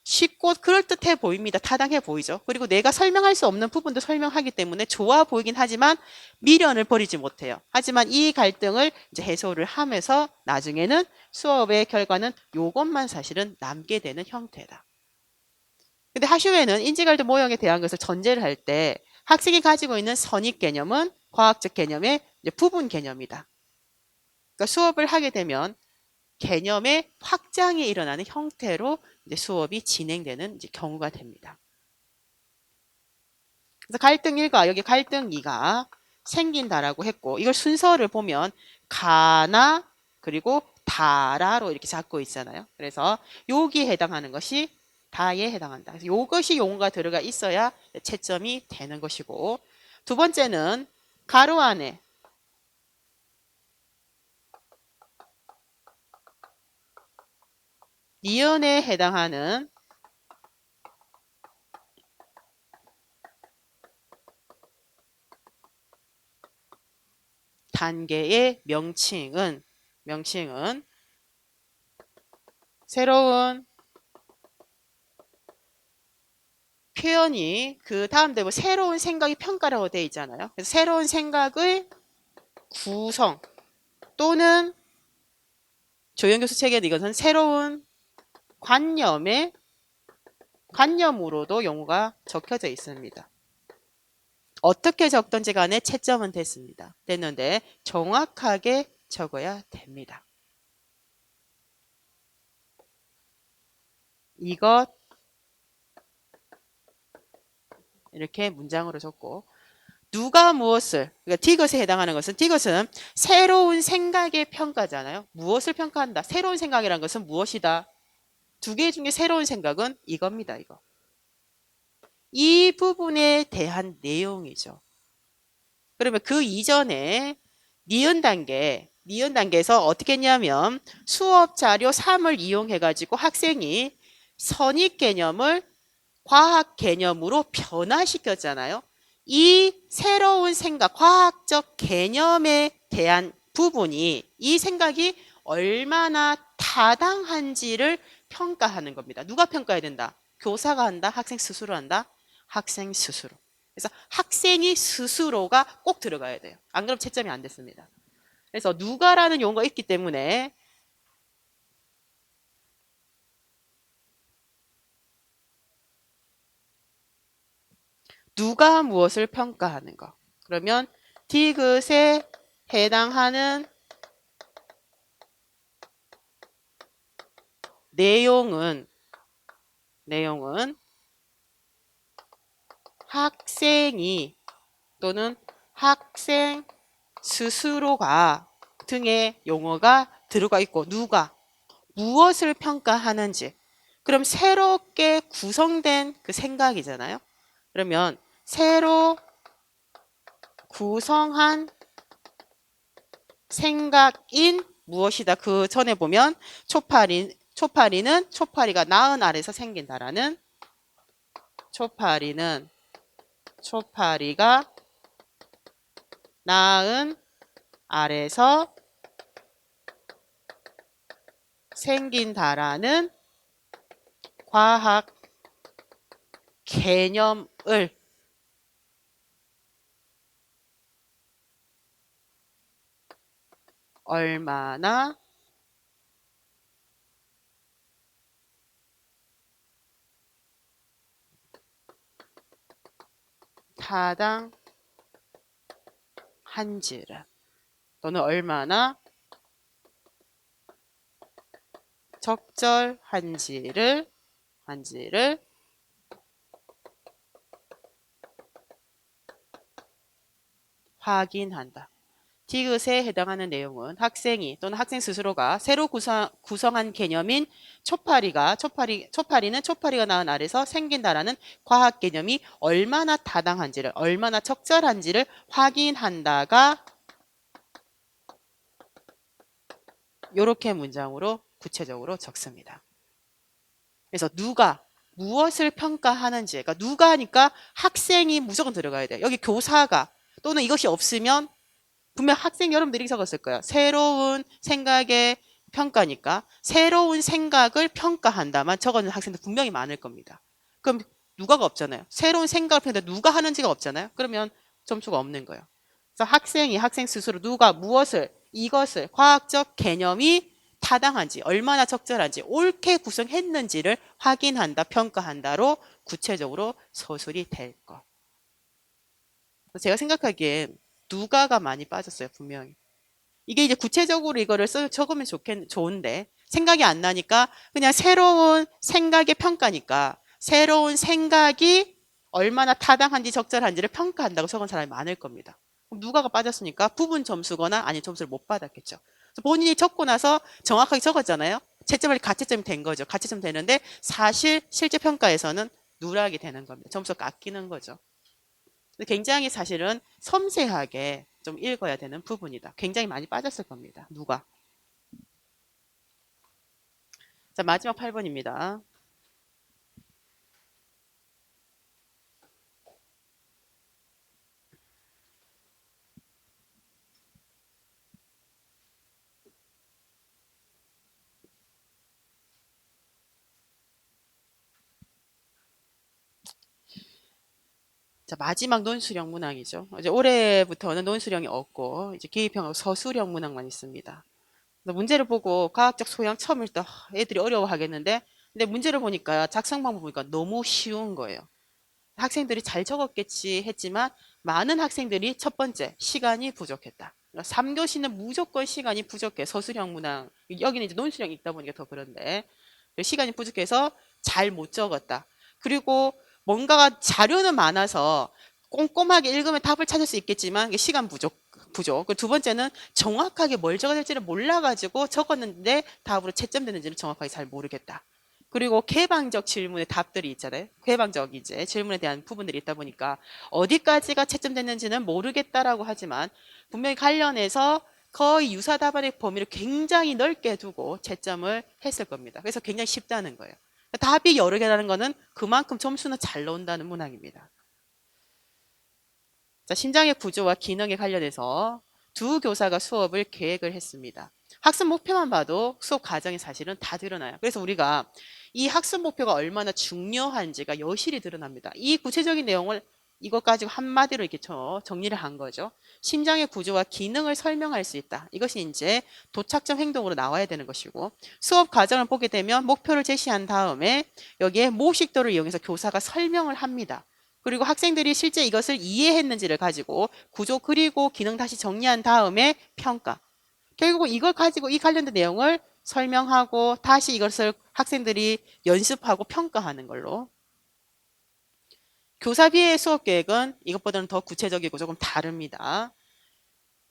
쉽고 그럴듯해 보입니다. 타당해 보이죠. 그리고 내가 설명할 수 없는 부분도 설명하기 때문에 좋아 보이긴 하지만 미련을 버리지 못해요. 하지만 이 갈등을 이제 해소를 하면서 나중에는 수업의 결과는 이것만 사실은 남게 되는 형태다. 근데 하슈웨는 인지갈등 모형에 대한 것을 전제를 할 때 학생이 가지고 있는 선입 개념은 과학적 개념의 부분 개념이다. 그러니까 수업을 하게 되면 개념의 확장이 일어나는 형태로 이제 수업이 진행되는 이제 경우가 됩니다. 그래서 갈등 1과 여기 갈등 2가 생긴다라고 했고, 이걸 순서를 보면 가나 그리고 다라로 이렇게 잡고 있잖아요. 그래서 여기에 해당하는 것이 다에 해당한다. 그래서 이것이 용어가 들어가 있어야 채점이 되는 것이고, 두 번째는 가로 안에 니은에 해당하는 단계의 명칭은 새로운 표현이 그 다음 대로 새로운 생각이 평가라고 되어 있잖아요. 그래서 새로운 생각의 구성 또는 조영교수 책에는 이것은 새로운 관념으로도 용어가 적혀져 있습니다. 어떻게 적던지 간에 채점은 됐는데 정확하게 적어야 됩니다. 이것 이렇게 문장으로 적고, 누가 무엇을, 그러니까 디귿에 해당하는 것은, 디귿은 새로운 생각의 평가잖아요. 무엇을 평가한다? 새로운 생각이라는 것은 무엇이다? 두 개 중에 새로운 생각은 이겁니다. 이거. 이 부분에 대한 내용이죠. 그러면 그 이전에 니은 단계에서 어떻게 했냐면 수업 자료 3을 이용해 가지고 학생이 선익 개념을 과학 개념으로 변화시켰잖아요. 이 새로운 생각, 과학적 개념에 대한 부분이 이 생각이 얼마나 타당한지를 평가하는 겁니다. 누가 평가해야 된다? 교사가 한다? 학생 스스로 한다? 학생 스스로. 그래서 학생이 스스로가 꼭 들어가야 돼요. 안 그러면 채점이 안 됐습니다. 그래서 누가라는 용어가 있기 때문에 누가 무엇을 평가하는 거. 그러면 디귿에 해당하는 내용은 학생이 또는 학생 스스로가 등의 용어가 들어가 있고 누가 무엇을 평가하는지 그럼 새롭게 구성된 그 생각이잖아요. 그러면 새로 구성한 생각인 무엇이다. 그 전에 보면 초파리는 초파리가 낳은 알에서 생긴다라는 초파리가 낳은 알에서 생긴다라는 과학 개념을 얼마나 타당한지를 또는 얼마나 적절한지를 확인한다. 디귿에 해당하는 내용은 학생이 또는 학생 스스로가 새로 구성한 개념인 초파리는 초파리가 낳은 알에서 생긴다라는 과학 개념이 얼마나 타당한지를 얼마나 적절한지를 확인한다가 이렇게 문장으로 구체적으로 적습니다. 그래서 누가 무엇을 평가하는지 그러니까 누가 하니까 학생이 무조건 들어가야 돼요. 여기 교사가 또는 이것이 없으면 분명 학생 여러분들이 적었을 거예요. 새로운 생각의 평가니까 새로운 생각을 평가한다만 적어놓은 학생들 분명히 많을 겁니다. 그럼 누가가 없잖아요. 새로운 생각을 평가하는데 누가 하는지가 없잖아요. 그러면 점수가 없는 거예요. 그래서 학생 스스로 누가 무엇을 이것을 과학적 개념이 타당한지 얼마나 적절한지 옳게 구성했는지를 확인한다 평가한다로 구체적으로 서술이 될 것. 제가 생각하기엔 누가가 많이 빠졌어요, 분명히. 이게 이제 구체적으로 이거를 적으면 좋은데, 생각이 안 나니까 그냥 새로운 생각의 평가니까, 새로운 생각이 얼마나 타당한지 적절한지를 평가한다고 적은 사람이 많을 겁니다. 그럼 누가가 빠졌으니까 부분 점수거나 아니 점수를 못 받았겠죠. 그래서 본인이 적고 나서 정확하게 적었잖아요. 채점을 가채점이 된 거죠. 가채점 되는데 사실 실제 평가에서는 누락이 되는 겁니다. 점수가 깎이는 거죠. 굉장히 사실은 섬세하게 좀 읽어야 되는 부분이다. 굉장히 많이 빠졌을 겁니다. 누가? 자, 마지막 8번입니다. 자, 마지막 논술형 문항이죠. 이제 올해부터는 논술형이 없고 이제 기입형하고 서술형 문항만 있습니다. 문제를 보고 과학적 소양 처음 읽다 애들이 어려워하겠는데 근데 문제를 보니까 작성 방법 보니까 너무 쉬운 거예요. 학생들이 잘 적었겠지 했지만 많은 학생들이 첫 번째 시간이 부족했다. 3교시는 무조건 시간이 부족해. 서술형 문항 여기는 이제 논술형이 있다 보니까 더 그런데 시간이 부족해서 잘 못 적었다. 그리고 뭔가가 자료는 많아서 꼼꼼하게 읽으면 답을 찾을 수 있겠지만 시간 부족. 두 번째는 정확하게 뭘 적어야 될지를 몰라가지고 적었는데 답으로 채점 되는지를 정확하게 잘 모르겠다. 그리고 개방적 질문의 답들이 있잖아요. 개방적 이제 질문에 대한 부분들이 있다 보니까 어디까지가 채점됐는지는 모르겠다라고 하지만 분명히 관련해서 거의 유사 답안의 범위를 굉장히 넓게 두고 채점을 했을 겁니다. 그래서 굉장히 쉽다는 거예요. 답이 여러 개라는 거는 그만큼 점수는 잘 나온다는 문항입니다. 자, 심장의 구조와 기능에 관련해서 두 교사가 수업을 계획을 했습니다. 학습 목표만 봐도 수업 과정이 사실은 다 드러나요. 그래서 우리가 이 학습 목표가 얼마나 중요한지가 여실히 드러납니다. 이 구체적인 내용을 이것 가지고 한마디로 이렇게 정리를 한 거죠. 심장의 구조와 기능을 설명할 수 있다. 이것이 이제 도착점 행동으로 나와야 되는 것이고, 수업 과정을 보게 되면 목표를 제시한 다음에 여기에 모식도를 이용해서 교사가 설명을 합니다. 그리고 학생들이 실제 이것을 이해했는지를 가지고 구조 그리고 기능 다시 정리한 다음에 평가. 결국 이걸 가지고 이 관련된 내용을 설명하고 다시 이것을 학생들이 연습하고 평가하는 걸로. 교사비의 수업 계획은 이것보다는 더 구체적이고 조금 다릅니다.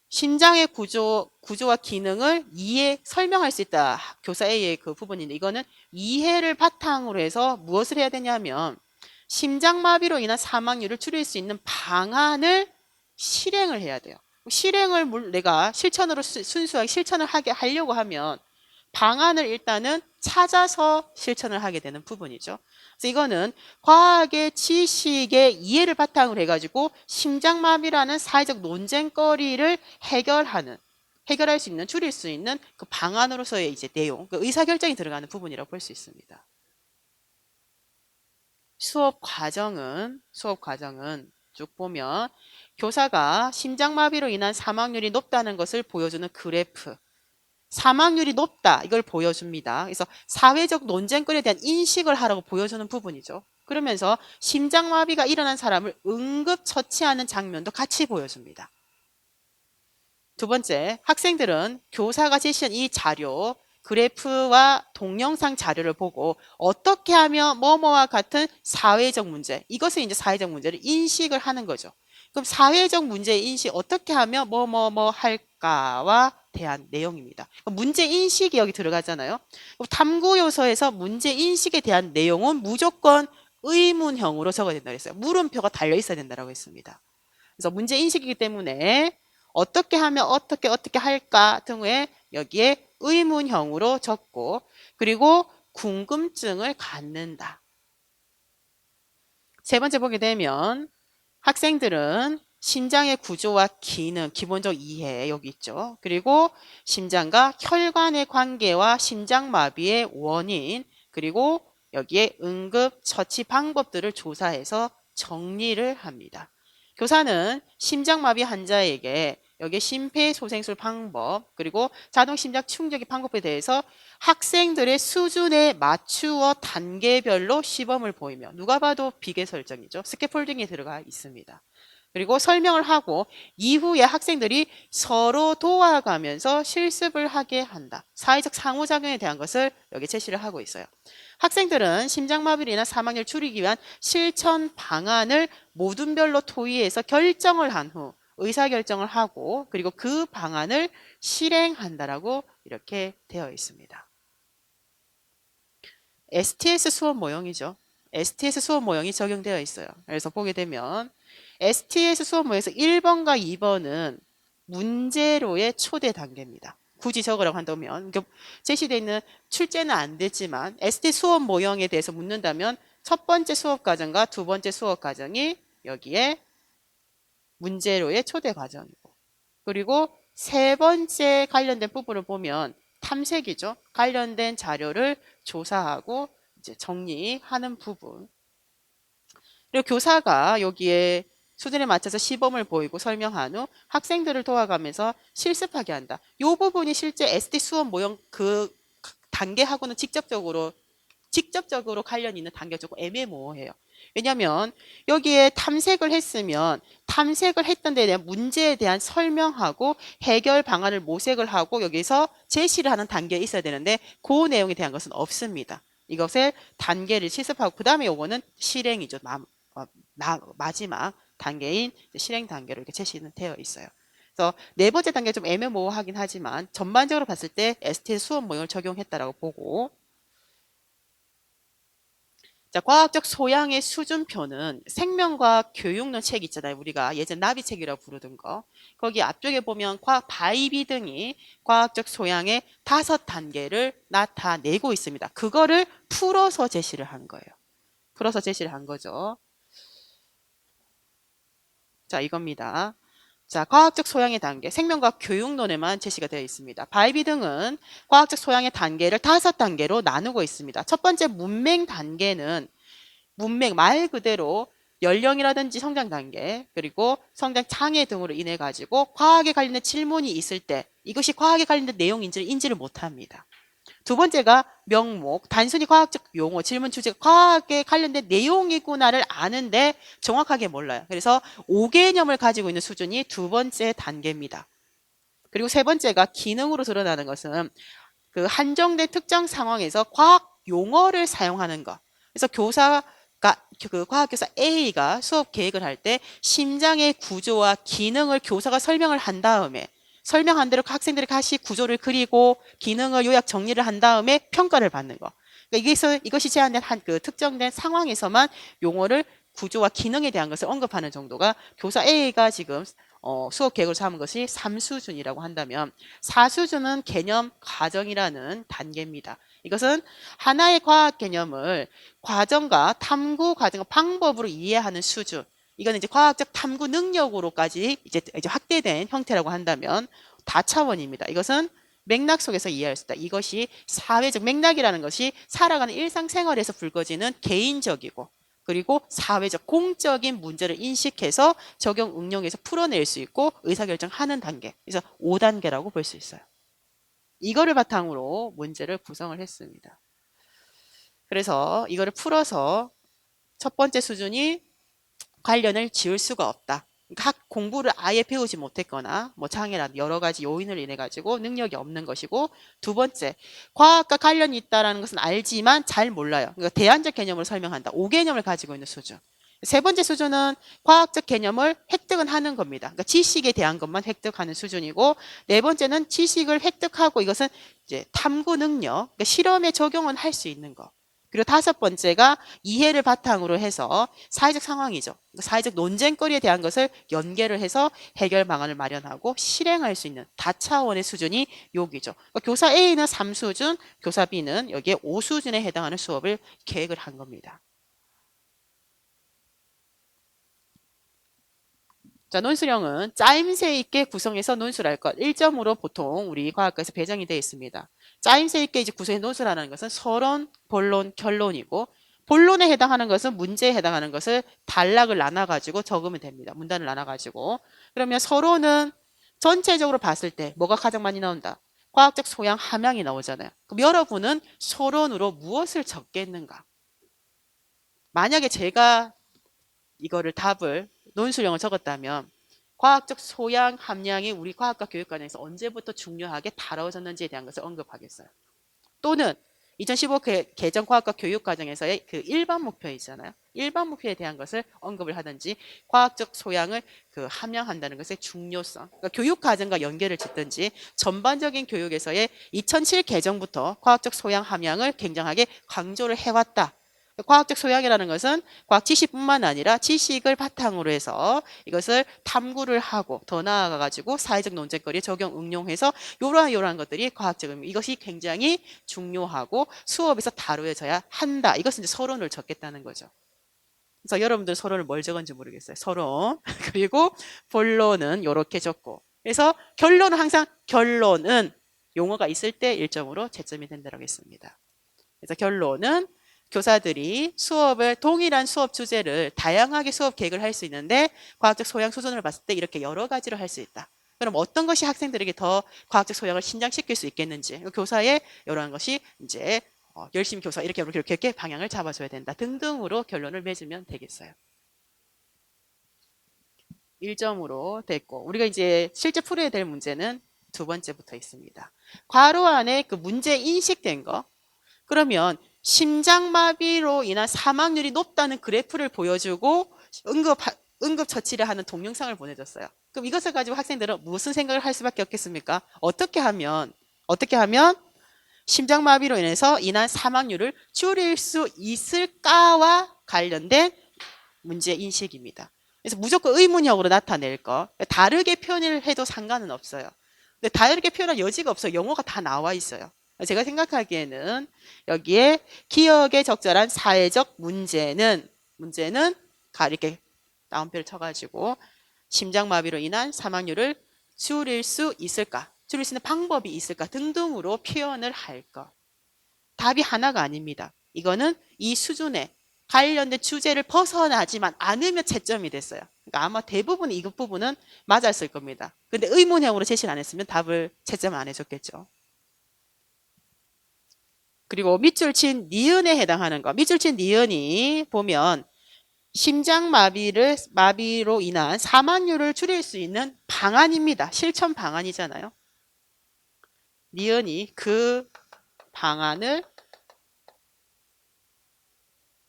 심장의 구조와 기능을 설명할 수 있다. 교사 A의 그 부분인데 이거는 이해를 바탕으로 해서 무엇을 해야 되냐면 심장마비로 인한 사망률을 줄일 수 있는 방안을 실행을 해야 돼요. 실행을 내가 실천으로 순수하게 실천을 하려고 하면 방안을 일단은 찾아서 실천을 하게 되는 부분이죠. 그래서 이거는 과학의 지식의 이해를 바탕으로 해가지고 심장마비라는 사회적 논쟁거리를 해결할 수 있는, 줄일 수 있는 그 방안으로서의 이제 내용, 그 의사결정이 들어가는 부분이라고 볼 수 있습니다. 수업 과정은 쭉 보면 교사가 심장마비로 인한 사망률이 높다는 것을 보여주는 그래프, 사망률이 높다 이걸 보여줍니다. 그래서 사회적 논쟁거리에 대한 인식을 하라고 보여주는 부분이죠. 그러면서 심장마비가 일어난 사람을 응급처치하는 장면도 같이 보여줍니다. 두 번째, 학생들은 교사가 제시한 이 자료, 그래프와 동영상 자료를 보고 어떻게 하면 뭐뭐와 같은 사회적 문제, 이것을 이제 사회적 문제를 인식을 하는 거죠. 그럼 사회적 문제의 인식, 어떻게 하면 뭐뭐뭐 할까와 대한 내용입니다. 문제 인식이 여기 들어가잖아요. 탐구 요소에서 문제 인식에 대한 내용은 무조건 의문형으로 적어야 된다고 했어요. 물음표가 달려 있어야 된다고 했습니다. 그래서 문제 인식이기 때문에 어떻게 하면 어떻게 할까 등의 여기에 의문형으로 적고, 그리고 궁금증을 갖는다. 세 번째 보게 되면 학생들은 심장의 구조와 기능, 기본적 이해 여기 있죠. 그리고 심장과 혈관의 관계와 심장마비의 원인, 그리고 여기에 응급처치 방법들을 조사해서 정리를 합니다. 교사는 심장마비 환자에게 여기 심폐소생술 방법, 그리고 자동심장 충격기 방법에 대해서 학생들의 수준에 맞추어 단계별로 시범을 보이며, 누가 봐도 비계 설정이죠. 스캐폴딩이 들어가 있습니다. 그리고 설명을 하고 이후에 학생들이 서로 도와가면서 실습을 하게 한다. 사회적 상호작용에 대한 것을 여기 제시를 하고 있어요. 학생들은 심장마비로 인한 사망률을 줄이기 위한 실천 방안을 모둠별로 토의해서 결정을 한 후 의사결정을 하고, 그리고 그 방안을 실행한다라고 이렇게 되어 있습니다. STS 수업 모형이죠. STS 수업 모형이 적용되어 있어요. 그래서 보게 되면 STS 수업 모형에서 1번과 2번은 문제로의 초대 단계입니다. 굳이 적으라고 한다면 제시되어 있는 출제는 안 됐지만 STS 수업 모형에 대해서 묻는다면 첫 번째 수업 과정과 두 번째 수업 과정이 여기에 문제로의 초대 과정이고, 그리고 세 번째 관련된 부분을 보면 탐색이죠. 관련된 자료를 조사하고 이제 정리하는 부분. 그리고 교사가 여기에 수준에 맞춰서 시범을 보이고 설명한 후 학생들을 도와가면서 실습하게 한다. 이 부분이 실제 SD 수업 모형 그 단계하고는 직접적으로 관련 있는 단계가 조금 애매모호해요. 왜냐하면 여기에 탐색을 했으면 탐색을 했던 데에 대한 문제에 대한 설명하고 해결 방안을 모색을 하고 여기서 제시를 하는 단계에 있어야 되는데 그 내용에 대한 것은 없습니다. 이것을 단계를 실습하고 그 다음에 요거는 실행이죠. 마지막 단계인 실행 단계로 이렇게 제시는 되어 있어요. 그래서 네 번째 단계 좀 애매모호하긴 하지만 전반적으로 봤을 때 STS 수업 모형을 적용했다라고 보고, 자, 과학적 소양의 수준표는 생명과학 교육론 책 있잖아요. 우리가 예전 나비책이라고 부르던 거. 거기 앞쪽에 보면 바이비 등이 과학적 소양의 5단계를 나타내고 있습니다. 그거를 풀어서 제시를 한 거예요. 풀어서 제시를 한 거죠. 자, 이겁니다. 자, 과학적 소양의 단계, 생명과학 교육론에만 제시가 되어 있습니다. 바이비 등은 과학적 소양의 단계를 5단계로 나누고 있습니다. 첫 번째 문맹 단계는 문맥 말 그대로 연령이라든지 성장 단계 그리고 성장 장애 등으로 인해 가지고 과학에 관련된 질문이 있을 때 이것이 과학에 관련된 내용인지를 인지를 못합니다. 두 번째가 명목, 단순히 과학적 용어, 질문 주제가 과학에 관련된 내용이구나를 아는데 정확하게 몰라요. 그래서 오개념을 가지고 있는 수준이 두 번째 단계입니다. 그리고 세 번째가 기능으로 드러나는 것은 그 한정된 특정 상황에서 과학 용어를 사용하는 것. 그래서 교사가 그 과학교사 A가 수업 계획을 할 때 심장의 구조와 기능을 교사가 설명을 한 다음에 설명한 대로 학생들이 다시 구조를 그리고 기능을 요약 정리를 한 다음에 평가를 받는 거. 그러니까 이것이 제한된 그 특정된 상황에서만 용어를 구조와 기능에 대한 것을 언급하는 정도가 교사 A가 지금 수업 계획을 삼은 것이 3수준이라고 한다면 4수준은 개념 과정이라는 단계입니다. 이것은 하나의 과학 개념을 과정과 탐구 과정과 방법으로 이해하는 수준. 이거는 이제 과학적 탐구 능력으로까지 이제 확대된 형태라고 한다면 다차원입니다. 이것은 맥락 속에서 이해할 수 있다. 이것이 사회적 맥락이라는 것이 살아가는 일상생활에서 불거지는 개인적이고 그리고 사회적 공적인 문제를 인식해서 적용 응용해서 풀어낼 수 있고 의사결정하는 단계. 그래서 5단계라고 볼 수 있어요. 이거를 바탕으로 문제를 구성을 했습니다. 그래서 이거를 풀어서 첫 번째 수준이 관련을 지을 수가 없다. 그러니까 공부를 아예 배우지 못했거나 뭐 장애라든 여러 가지 요인을 인해 가지고 능력이 없는 것이고, 두 번째 과학과 관련이 있다는 것은 알지만 잘 몰라요. 그러니까 대안적 개념을 설명한다. 5개념을 가지고 있는 수준. 세 번째 수준은 과학적 개념을 획득은 하는 겁니다. 그러니까 지식에 대한 것만 획득하는 수준이고, 네 번째는 지식을 획득하고 이것은 이제 탐구 능력, 그러니까 실험에 적용은 할 수 있는 거. 그리고 다섯 번째가 이해를 바탕으로 해서 사회적 상황이죠. 사회적 논쟁거리에 대한 것을 연계를 해서 해결 방안을 마련하고 실행할 수 있는 다차원의 수준이 여기죠. 그러니까 교사 A는 3수준, 교사 B는 여기에 5수준에 해당하는 수업을 계획을 한 겁니다. 자, 논술형은 짜임새 있게 구성해서 논술할 것. 1점으로 보통 우리 과학과에서 배정이 되어 있습니다. 짜임새 있게 이제 구성해 논술하는 것은 서론, 본론, 결론이고, 본론에 해당하는 것은 문제에 해당하는 것을 단락을 나눠가지고 적으면 됩니다. 문단을 나눠가지고. 그러면 서론은 전체적으로 봤을 때 뭐가 가장 많이 나온다? 과학적 소양 함양이 나오잖아요. 그럼 여러분은 서론으로 무엇을 적겠는가? 만약에 제가 이거를 답을 논술형을 적었다면 과학적 소양 함량이 우리 과학과 교육관에서 언제부터 중요하게 다뤄졌는지에 대한 것을 언급하겠어요. 또는 2015 개정 과학과 교육과정에서의 그 일반 목표 있잖아요. 일반 목표에 대한 것을 언급을 하든지 과학적 소양을 그 함양한다는 것의 중요성, 그러니까 교육과정과 연계를 짓든지 전반적인 교육에서의 2007 개정부터 과학적 소양 함양을 굉장하게 강조를 해왔다. 과학적 소양이라는 것은 과학 지식뿐만 아니라 지식을 바탕으로 해서 이것을 탐구를 하고 더 나아가 가지고 사회적 논쟁거리에 적용 응용해서 이러한 것들이 과학적 의미, 이것이 굉장히 중요하고 수업에서 다루어져야 한다. 이것은 이제 서론을 적겠다는 거죠. 그래서 여러분들 서론을 뭘 적은지 모르겠어요. 서론. 그리고 본론은 이렇게 적고. 그래서 결론은 항상 결론은 용어가 있을 때 1점으로 채점이 된다고 했습니다. 그래서 결론은 교사들이 수업을 동일한 수업 주제를 다양하게 수업 계획을 할 수 있는데 과학적 소양 수준을 봤을 때 이렇게 여러 가지로 할 수 있다. 그럼 어떤 것이 학생들에게 더 과학적 소양을 신장시킬 수 있겠는지, 교사의 이러한 것이 이제 열심히 교사 이렇게 방향을 잡아줘야 된다 등등으로 결론을 맺으면 되겠어요. 1점으로 됐고, 우리가 이제 실제 풀어야 될 문제는 두 번째부터 있습니다. 괄호 안에 그 문제 인식된 거. 그러면 심장마비로 인한 사망률이 높다는 그래프를 보여주고 응급처치를 하는 동영상을 보내줬어요. 그럼 이것을 가지고 학생들은 무슨 생각을 할 수밖에 없겠습니까? 어떻게 하면 심장마비로 인해서 인한 사망률을 줄일 수 있을까와 관련된 문제 인식입니다. 그래서 무조건 의문형으로 나타낼 거. 다르게 표현을 해도 상관은 없어요. 근데 다르게 표현할 여지가 없어요. 영어가 다 나와 있어요. 제가 생각하기에는 여기에 기억에 적절한 사회적 문제는 이렇게 따옴표를 쳐가지고 심장마비로 인한 사망률을 줄일 수 있을까? 줄일 수 있는 방법이 있을까? 등등으로 표현을 할 것. 답이 하나가 아닙니다. 이거는 이 수준에 관련된 주제를 벗어나지만 않으면 채점이 됐어요. 그러니까 아마 대부분 이 부분은 맞았을 겁니다. 근데 의문형으로 제시를 안 했으면 답을 채점을 안 해줬겠죠. 그리고 밑줄 친 니은에 해당하는 거. 밑줄 친 니은이 보면 마비로 인한 사망률을 줄일 수 있는 방안입니다. 실천 방안이잖아요. 니은이 그 방안을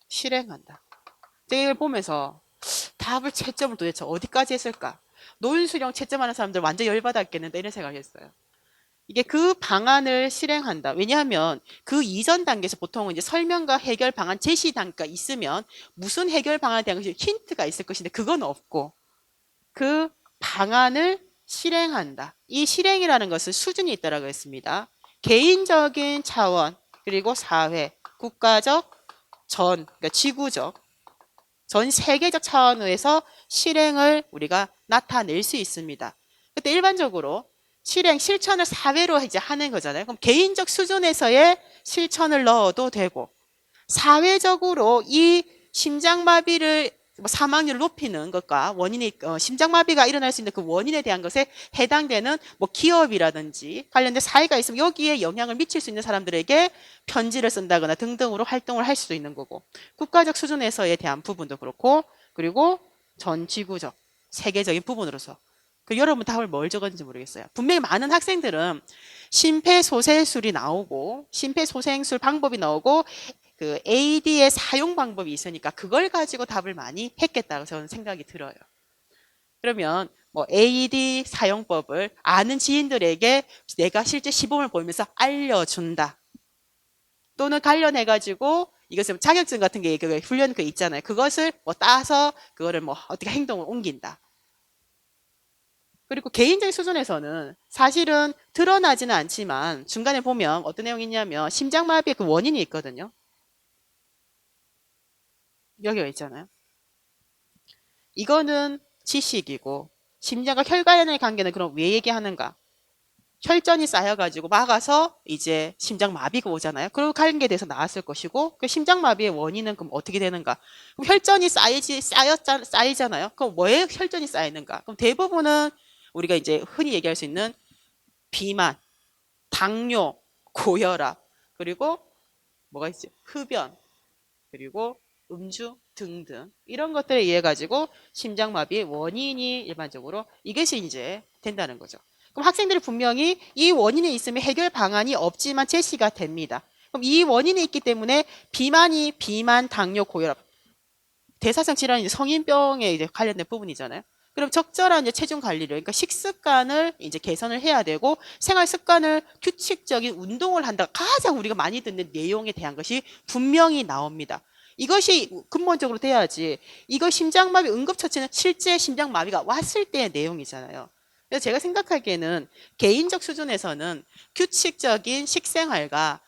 실행한다. 이걸 보면서 답을 채점을 도대체 어디까지 했을까? 노인수령 채점하는 사람들 완전 열받았겠는데 이런 생각했어요. 이게 그 방안을 실행한다. 왜냐하면 그 이전 단계에서 보통은 이제 설명과 해결 방안 제시 단계가 있으면 무슨 해결 방안에 대한 것이 힌트가 있을 것인데 그건 없고 그 방안을 실행한다. 이 실행이라는 것은 수준이 있다라고 했습니다. 개인적인 차원 그리고 사회, 국가적, 그러니까 지구적, 전 세계적 차원에서 실행을 우리가 나타낼 수 있습니다. 그때 일반적으로 실천을 사회로 이제 하는 거잖아요. 그럼 개인적 수준에서의 실천을 넣어도 되고, 사회적으로 이 심장마비를 사망률을 높이는 것과 심장마비가 일어날 수 있는 그 원인에 대한 것에 해당되는 기업이라든지 관련된 사회가 있으면 여기에 영향을 미칠 수 있는 사람들에게 편지를 쓴다거나 등등으로 활동을 할 수도 있는 거고, 국가적 수준에서에 대한 부분도 그렇고, 그리고 전 지구적 세계적인 부분으로서. 여러분 답을 뭘 적었는지 모르겠어요. 분명히 많은 학생들은 심폐소생술이 나오고 심폐소생술 방법이 나오고 그 AD의 사용 방법이 있으니까 그걸 가지고 답을 많이 했겠다고 저는 생각이 들어요. 그러면 AD 사용법을 아는 지인들에게 내가 실제 시범을 보이면서 알려준다. 또는 관련해가지고 이것을 자격증 같은 게 훈련 있잖아요. 그것을 따서 그거를 어떻게 행동을 옮긴다. 그리고 개인적인 수준에서는 사실은 드러나지는 않지만 중간에 보면 어떤 내용이 있냐면 심장마비의 그 원인이 있거든요. 여기가 있잖아요. 이거는 지식이고 심장과 혈관의 관계는 그럼 왜 얘기하는가? 혈전이 쌓여가지고 막아서 이제 심장마비가 오잖아요. 그리고 관계에 대해서 나왔을 것이고 그 심장마비의 원인은 그럼 어떻게 되는가? 그럼 혈전이 쌓이잖아요. 그럼 왜 혈전이 쌓이는가? 그럼 대부분은 우리가 이제 흔히 얘기할 수 있는 비만, 당뇨, 고혈압, 그리고 뭐가 있지? 흡연, 그리고 음주 등등 이런 것들에 의해 가지고 심장마비의 원인이 일반적으로 이것이 이제 된다는 거죠. 그럼 학생들이 분명히 이 원인이 있으면 해결 방안이 없지만 제시가 됩니다. 그럼 이 원인이 있기 때문에 비만, 당뇨, 고혈압, 대사성 질환이 성인병에 이제 관련된 부분이잖아요. 그럼 적절한 이제 체중 관리를, 그러니까 식습관을 이제 개선을 해야 되고 생활 습관을 규칙적인 운동을 한다. 가장 우리가 많이 듣는 내용에 대한 것이 분명히 나옵니다. 이것이 근본적으로 돼야지. 이거 심장마비 응급처치는 실제 심장마비가 왔을 때의 내용이잖아요. 그래서 제가 생각하기에는 개인적 수준에서는 규칙적인 식생활과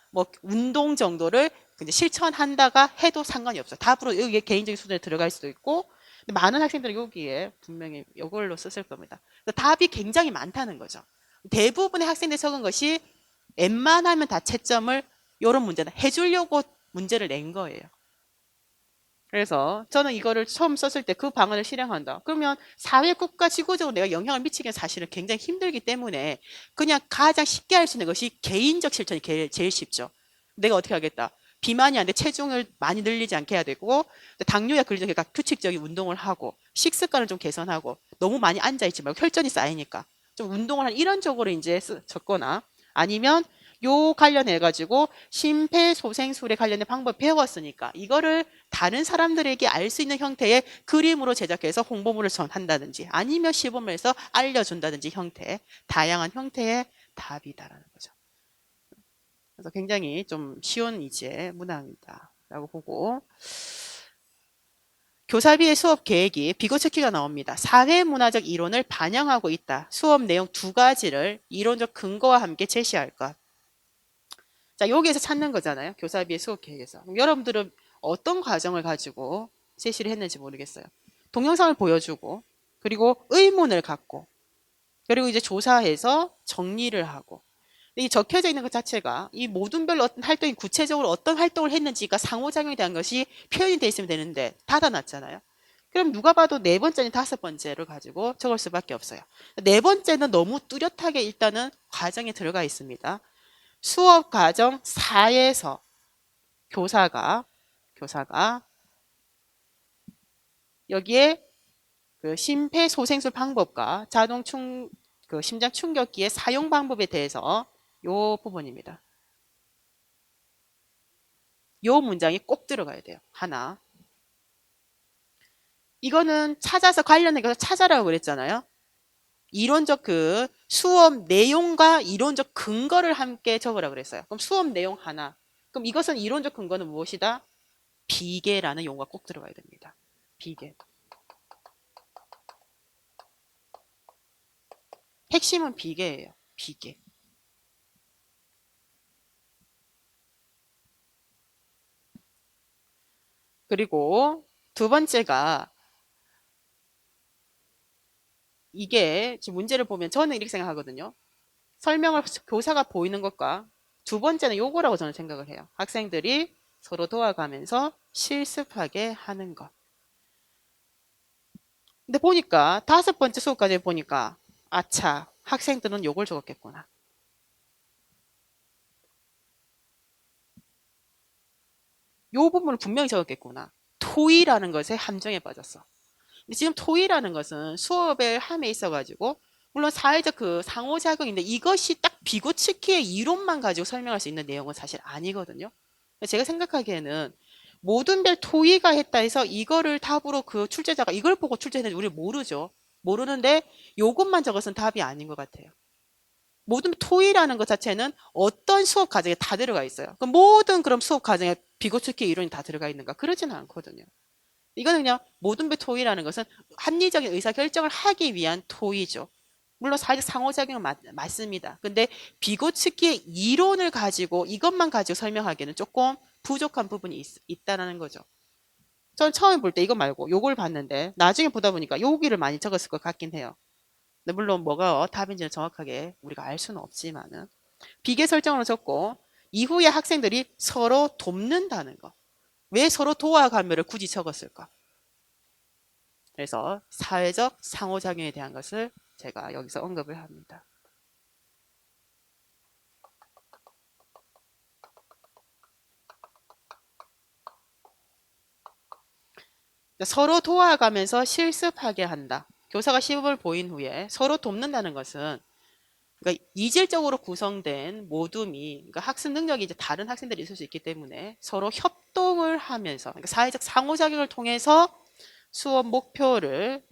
운동 정도를 실천한다가 해도 상관이 없어요. 답으로 여기에 개인적인 수준에 들어갈 수도 있고, 많은 학생들은 여기에 분명히 이걸로 썼을 겁니다. 답이 굉장히 많다는 거죠. 대부분의 학생들이 적은 것이 웬만하면 다 채점을 이런 문제는 해주려고 문제를 낸 거예요. 그래서 저는 이거를 처음 썼을 때 그 방안을 실행한다. 그러면 사회, 국가, 지구적으로 내가 영향을 미치기는 사실은 굉장히 힘들기 때문에 그냥 가장 쉽게 할 수 있는 것이 개인적 실천이 제일 쉽죠. 내가 어떻게 하겠다. 비만이 안 돼 체중을 많이 늘리지 않게 해야 되고 당뇨약 걸리지 않게 규칙적인 운동을 하고 식습관을 좀 개선하고 너무 많이 앉아있지 말고 혈전이 쌓이니까 좀 운동을 이런 쪽으로 이제 적거나 아니면 요 관련해 가지고 심폐소생술에 관련된 방법 배웠으니까 이거를 다른 사람들에게 알 수 있는 형태의 그림으로 제작해서 홍보물을 전한다든지 아니면 시범에서 알려준다든지 다양한 형태의 답이다라는 거죠. 그래서 굉장히 좀 쉬운 이제 문항이다 라고 보고, 교사비의 수업 계획이 비고체키가 나옵니다. 사회문화적 이론을 반영하고 있다. 수업 내용 두 가지를 이론적 근거와 함께 제시할 것. 자, 여기에서 찾는 거잖아요. 교사비의 수업 계획에서. 그럼 여러분들은 어떤 과정을 가지고 제시를 했는지 모르겠어요. 동영상을 보여주고, 그리고 의문을 갖고, 그리고 이제 조사해서 정리를 하고, 이 적혀져 있는 것 자체가 이 모둠별로 어떤 활동이 구체적으로 어떤 활동을 했는지가 상호작용에 대한 것이 표현이 돼 있으면 되는데 닫아놨잖아요. 그럼 누가 봐도 네 번째는 다섯 번째를 가지고 적을 수밖에 없어요. 네 번째는 너무 뚜렷하게 일단은 과정에 들어가 있습니다. 수업 과정 4에서 교사가 여기에 그 심폐소생술 방법과 그 심장 충격기의 사용 방법에 대해서 요 부분입니다. 요 문장이 꼭 들어가야 돼요. 하나. 이거는 찾아서 관련해서 찾아라고 그랬잖아요. 이론적 그 수업 내용과 이론적 근거를 함께 적으라고 그랬어요. 그럼 수업 내용 하나. 그럼 이것은 이론적 근거는 무엇이다? 비계라는 용어가 꼭 들어가야 됩니다. 비계. 핵심은 비계예요. 비계. 그리고 두 번째가 이게 지금 문제를 보면 저는 이렇게 생각하거든요. 설명을 교사가 보이는 것과 두 번째는 요거라고 저는 생각을 해요. 학생들이 서로 도와가면서 실습하게 하는 것. 근데 보니까 다섯 번째 수업까지 보니까 아차, 학생들은 요걸 적었겠구나. 요 부분을 분명히 적었겠구나. 토의라는 것에 함정에 빠졌어. 근데 지금 토의라는 것은 수업의 함에 있어가지고 물론 사회적 그 상호작용인데 이것이 딱 비고치키의 이론만 가지고 설명할 수 있는 내용은 사실 아니거든요. 제가 생각하기에는 모든 별 토의가 했다 해서 이거를 답으로 그 출제자가 이걸 보고 출제했는지 우리 모르죠. 모르는데 요것만 적어서는 답이 아닌 것 같아요. 모든 토의라는 것 자체는 어떤 수업 과정에 다 들어가 있어요. 그럼 모든 그럼 수업 과정에 비고치키 이론이 다 들어가 있는가? 그러지는 않거든요. 이거는 그냥 모든 배 토의라는 것은 합리적인 의사결정을 하기 위한 토의죠. 물론 사회적 상호작용은 맞습니다. 근데 비고치키의 이론을 가지고 이것만 가지고 설명하기에는 조금 부족한 부분이 있다는 거죠. 전 처음에 볼 때 이거 말고 요걸 봤는데 나중에 보다 보니까 여기를 많이 적었을 것 같긴 해요. 근데 물론 뭐가 답인지는 정확하게 우리가 알 수는 없지만은 비계 설정으로 적고 이후에 학생들이 서로 돕는다는 거. 왜 서로 도와가며를 굳이 적었을까? 그래서 사회적 상호작용에 대한 것을 제가 여기서 언급을 합니다. 서로 도와가면서 실습하게 한다. 교사가 시범을 보인 후에 서로 돕는다는 것은 그러니까 이질적으로 구성된 모둠이 그러니까 학습 능력이 이제 다른 학생들이 있을 수 있기 때문에 서로 협동을 하면서 그러니까 사회적 상호작용을 통해서 수업 목표를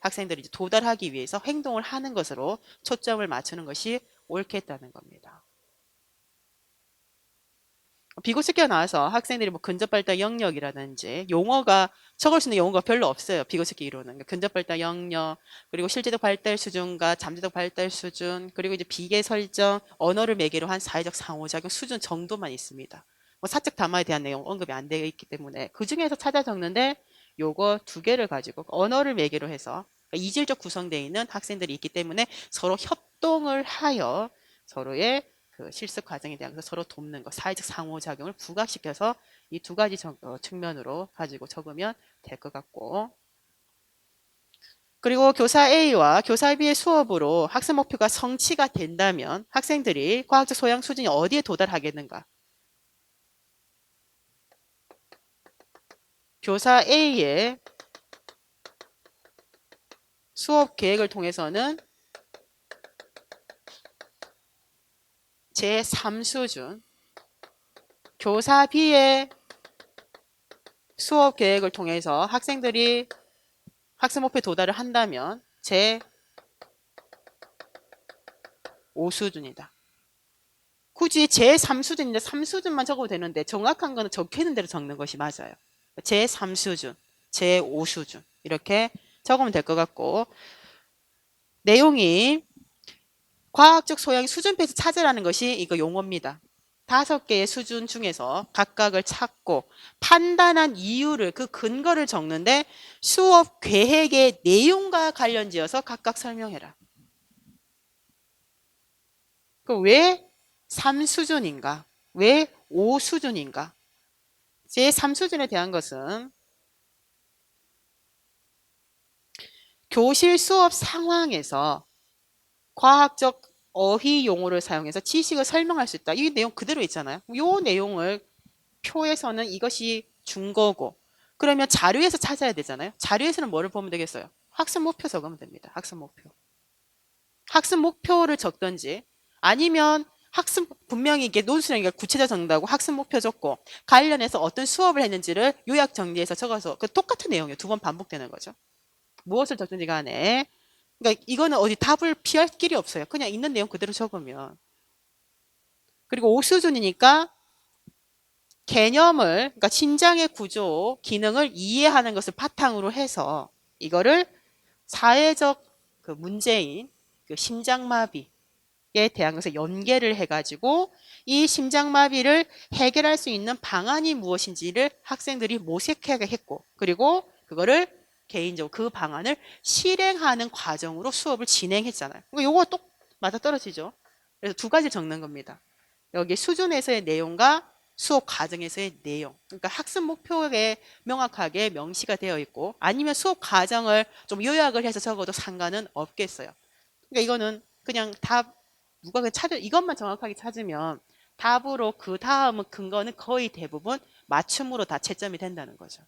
학생들이 이제 도달하기 위해서 행동을 하는 것으로 초점을 맞추는 것이 옳겠다는 겁니다. 비고치기가 나와서 학생들이 뭐 근접발달 영역이라든지 용어가 적을 수 있는 용어가 별로 없어요. 비고치기 이론은 그러니까 근접발달 영역 그리고 실제적 발달 수준과 잠재적 발달 수준 그리고 이제 비계 설정 언어를 매개로 한 사회적 상호작용 수준 정도만 있습니다. 뭐 사적 담화에 대한 내용 언급이 안 되어 있기 때문에 그 중에서 찾아 적는데 요거 두 개를 가지고 언어를 매개로 해서 그러니까 이질적 구성되어 있는 학생들이 있기 때문에 서로 협동을 하여 서로의 그 실습 과정에 대해서 서로 돕는 것, 사회적 상호작용을 부각시켜서 이 두 가지 측면으로 가지고 적으면 될 것 같고 그리고 교사 A와 교사 B의 수업으로 학습 목표가 성취가 된다면 학생들이 과학적 소양 수준이 어디에 도달하겠는가? 교사 A의 수업 계획을 통해서는 제3수준 교사 B의 수업 계획을 통해서 학생들이 학습 목표에 도달을 한다면 제5수준이다. 굳이 제3수준인데 3수준만 적어도 되는데 정확한 거는 적혀 있는 대로 적는 것이 맞아요. 제3수준, 제5수준 이렇게 적으면 될 것 같고, 내용이 과학적 소양의 수준표에서 찾으라는 것이 이거 용어입니다. 5개의 수준 중에서 각각을 찾고 판단한 이유를, 그 근거를 적는데 수업 계획의 내용과 관련지어서 각각 설명해라. 그럼 왜 3수준인가? 왜 5수준인가? 제3수준에 대한 것은 교실 수업 상황에서 과학적 어휘 용어를 사용해서 지식을 설명할 수 있다. 이 내용 그대로 있잖아요. 이 내용을 표에서는 이것이 준거고, 그러면 자료에서 찾아야 되잖아요. 자료에서는 뭐를 보면 되겠어요? 학습 목표 적으면 됩니다. 학습 목표. 학습 목표를 적든지, 아니면 학습, 분명히 이게 논술형이 구체적 적는다고 학습 목표 적고 관련해서 어떤 수업을 했는지를 요약 정리해서 적어서, 그 똑같은 내용이에요. 2번 반복되는 거죠. 무엇을 적든지 간에. 그러니까 이거는 어디 답을 피할 길이 없어요. 그냥 있는 내용 그대로 적으면. 그리고 5수준이니까 개념을, 그러니까 신장의 구조, 기능을 이해하는 것을 바탕으로 해서 이거를 사회적 그 문제인 그 심장마비에 대한 것을 연계를 해가지고 이 심장마비를 해결할 수 있는 방안이 무엇인지를 학생들이 모색하게 했고, 그리고 그거를 개인적으로 그 방안을 실행하는 과정으로 수업을 진행했잖아요. 요거 똑 맞아떨어지죠. 그래서 2가지 적는 겁니다. 여기 수준에서의 내용과 수업 과정에서의 내용. 그러니까 학습 목표에 명확하게 명시가 되어 있고, 아니면 수업 과정을 좀 요약을 해서 적어도 상관은 없겠어요. 그러니까 이거는 그냥 답, 누가 그냥 이것만 정확하게 찾으면 답으로 그 다음은 근거는 거의 대부분 맞춤으로 다 채점이 된다는 거죠.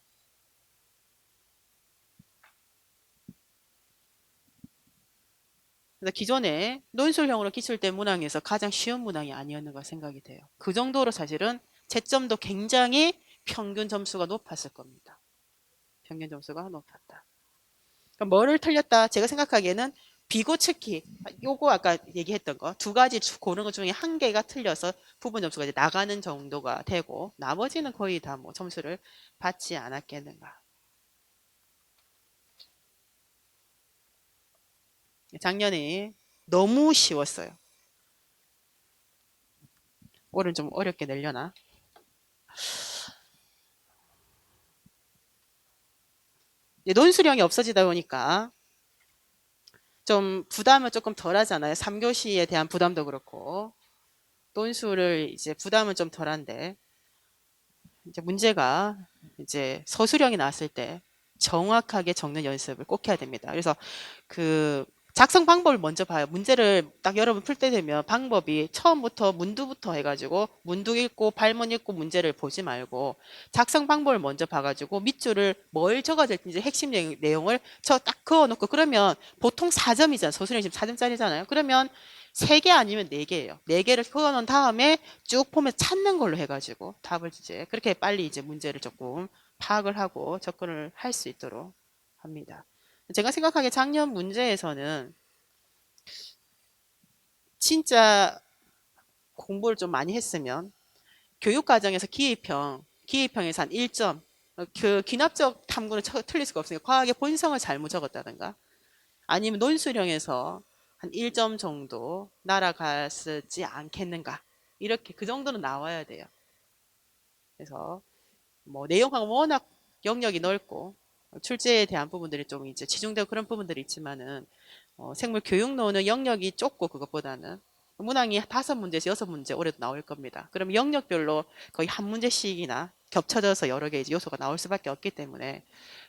그래서 기존에 논술형으로 기출된 문항에서 가장 쉬운 문항이 아니었는가 생각이 돼요. 그 정도로 사실은 채점도 굉장히 평균 점수가 높았을 겁니다. 평균 점수가 높았다. 그럼 뭐를 틀렸다? 제가 생각하기에는 비고측기, 요거 아까 얘기했던 거 2가지 고른 것 중에 1개가 틀려서 부분 점수가 이제 나가는 정도가 되고, 나머지는 거의 다 뭐 점수를 받지 않았겠는가. 작년에 너무 쉬웠어요. 올해는 좀 어렵게 내려나? 논술형이 없어지다 보니까 좀 부담은 조금 덜 하잖아요. 3교시에 대한 부담도 그렇고. 논술을 이제 부담은 좀 덜한데, 이제 문제가 이제 서술형이 나왔을 때 정확하게 적는 연습을 꼭 해야 됩니다. 그래서 그 작성 방법을 먼저 봐요. 문제를 딱 여러분 풀 때 되면 방법이 처음부터 문두부터 해가지고 문두 읽고 발문 읽고 문제를 보지 말고 작성 방법을 먼저 봐가지고 밑줄을 뭘 적어야 될지 핵심 내용을 딱 그어놓고, 그러면 보통 4점이잖아요. 서술형이 지금 4점짜리잖아요. 그러면 3개 아니면 4개예요. 4개를 그어놓은 다음에 쭉 보면 찾는 걸로 해가지고 답을 이제 그렇게 빨리 이제 문제를 조금 파악을 하고 접근을 할 수 있도록 합니다. 제가 생각하기에 작년 문제에서는 진짜 공부를 좀 많이 했으면 교육과정에서 기입형에서 한 1점, 그 귀납적 탐구는 틀릴 수가 없으니까 과학의 본성을 잘못 적었다든가, 아니면 논술형에서 한 1점 정도 날아갔지 않겠는가. 이렇게 그 정도는 나와야 돼요. 그래서 뭐 내용하고 워낙 영역이 넓고 출제에 대한 부분들이 좀 이제 치중되고 그런 부분들이 있지만은 생물 교육론은 영역이 좁고, 그것보다는 문항이 5문제에서 6문제 올해도 나올 겁니다. 그럼 영역별로 거의 한 문제씩이나 겹쳐져서 여러 개 이제 요소가 나올 수밖에 없기 때문에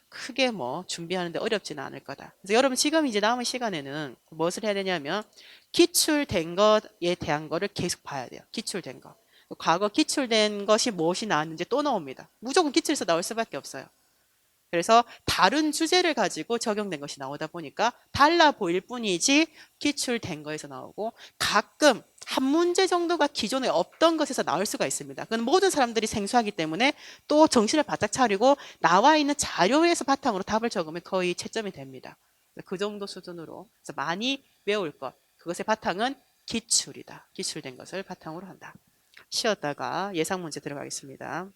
크게 뭐 준비하는데 어렵지는 않을 거다. 그래서 여러분 지금 이제 남은 시간에는 무엇을 해야 되냐면 기출된 것에 대한 거를 계속 봐야 돼요. 기출된 거. 과거 기출된 것이 무엇이 나왔는지 또 나옵니다. 무조건 기출에서 나올 수밖에 없어요. 그래서 다른 주제를 가지고 적용된 것이 나오다 보니까 달라 보일 뿐이지 기출된 거에서 나오고, 가끔 한 문제 정도가 기존에 없던 것에서 나올 수가 있습니다. 그건 모든 사람들이 생소하기 때문에 또 정신을 바짝 차리고 나와 있는 자료에서 바탕으로 답을 적으면 거의 채점이 됩니다. 그 정도 수준으로. 그래서 많이 외울 것, 그것의 바탕은 기출이다. 기출된 것을 바탕으로 한다. 쉬었다가 예상 문제 들어가겠습니다.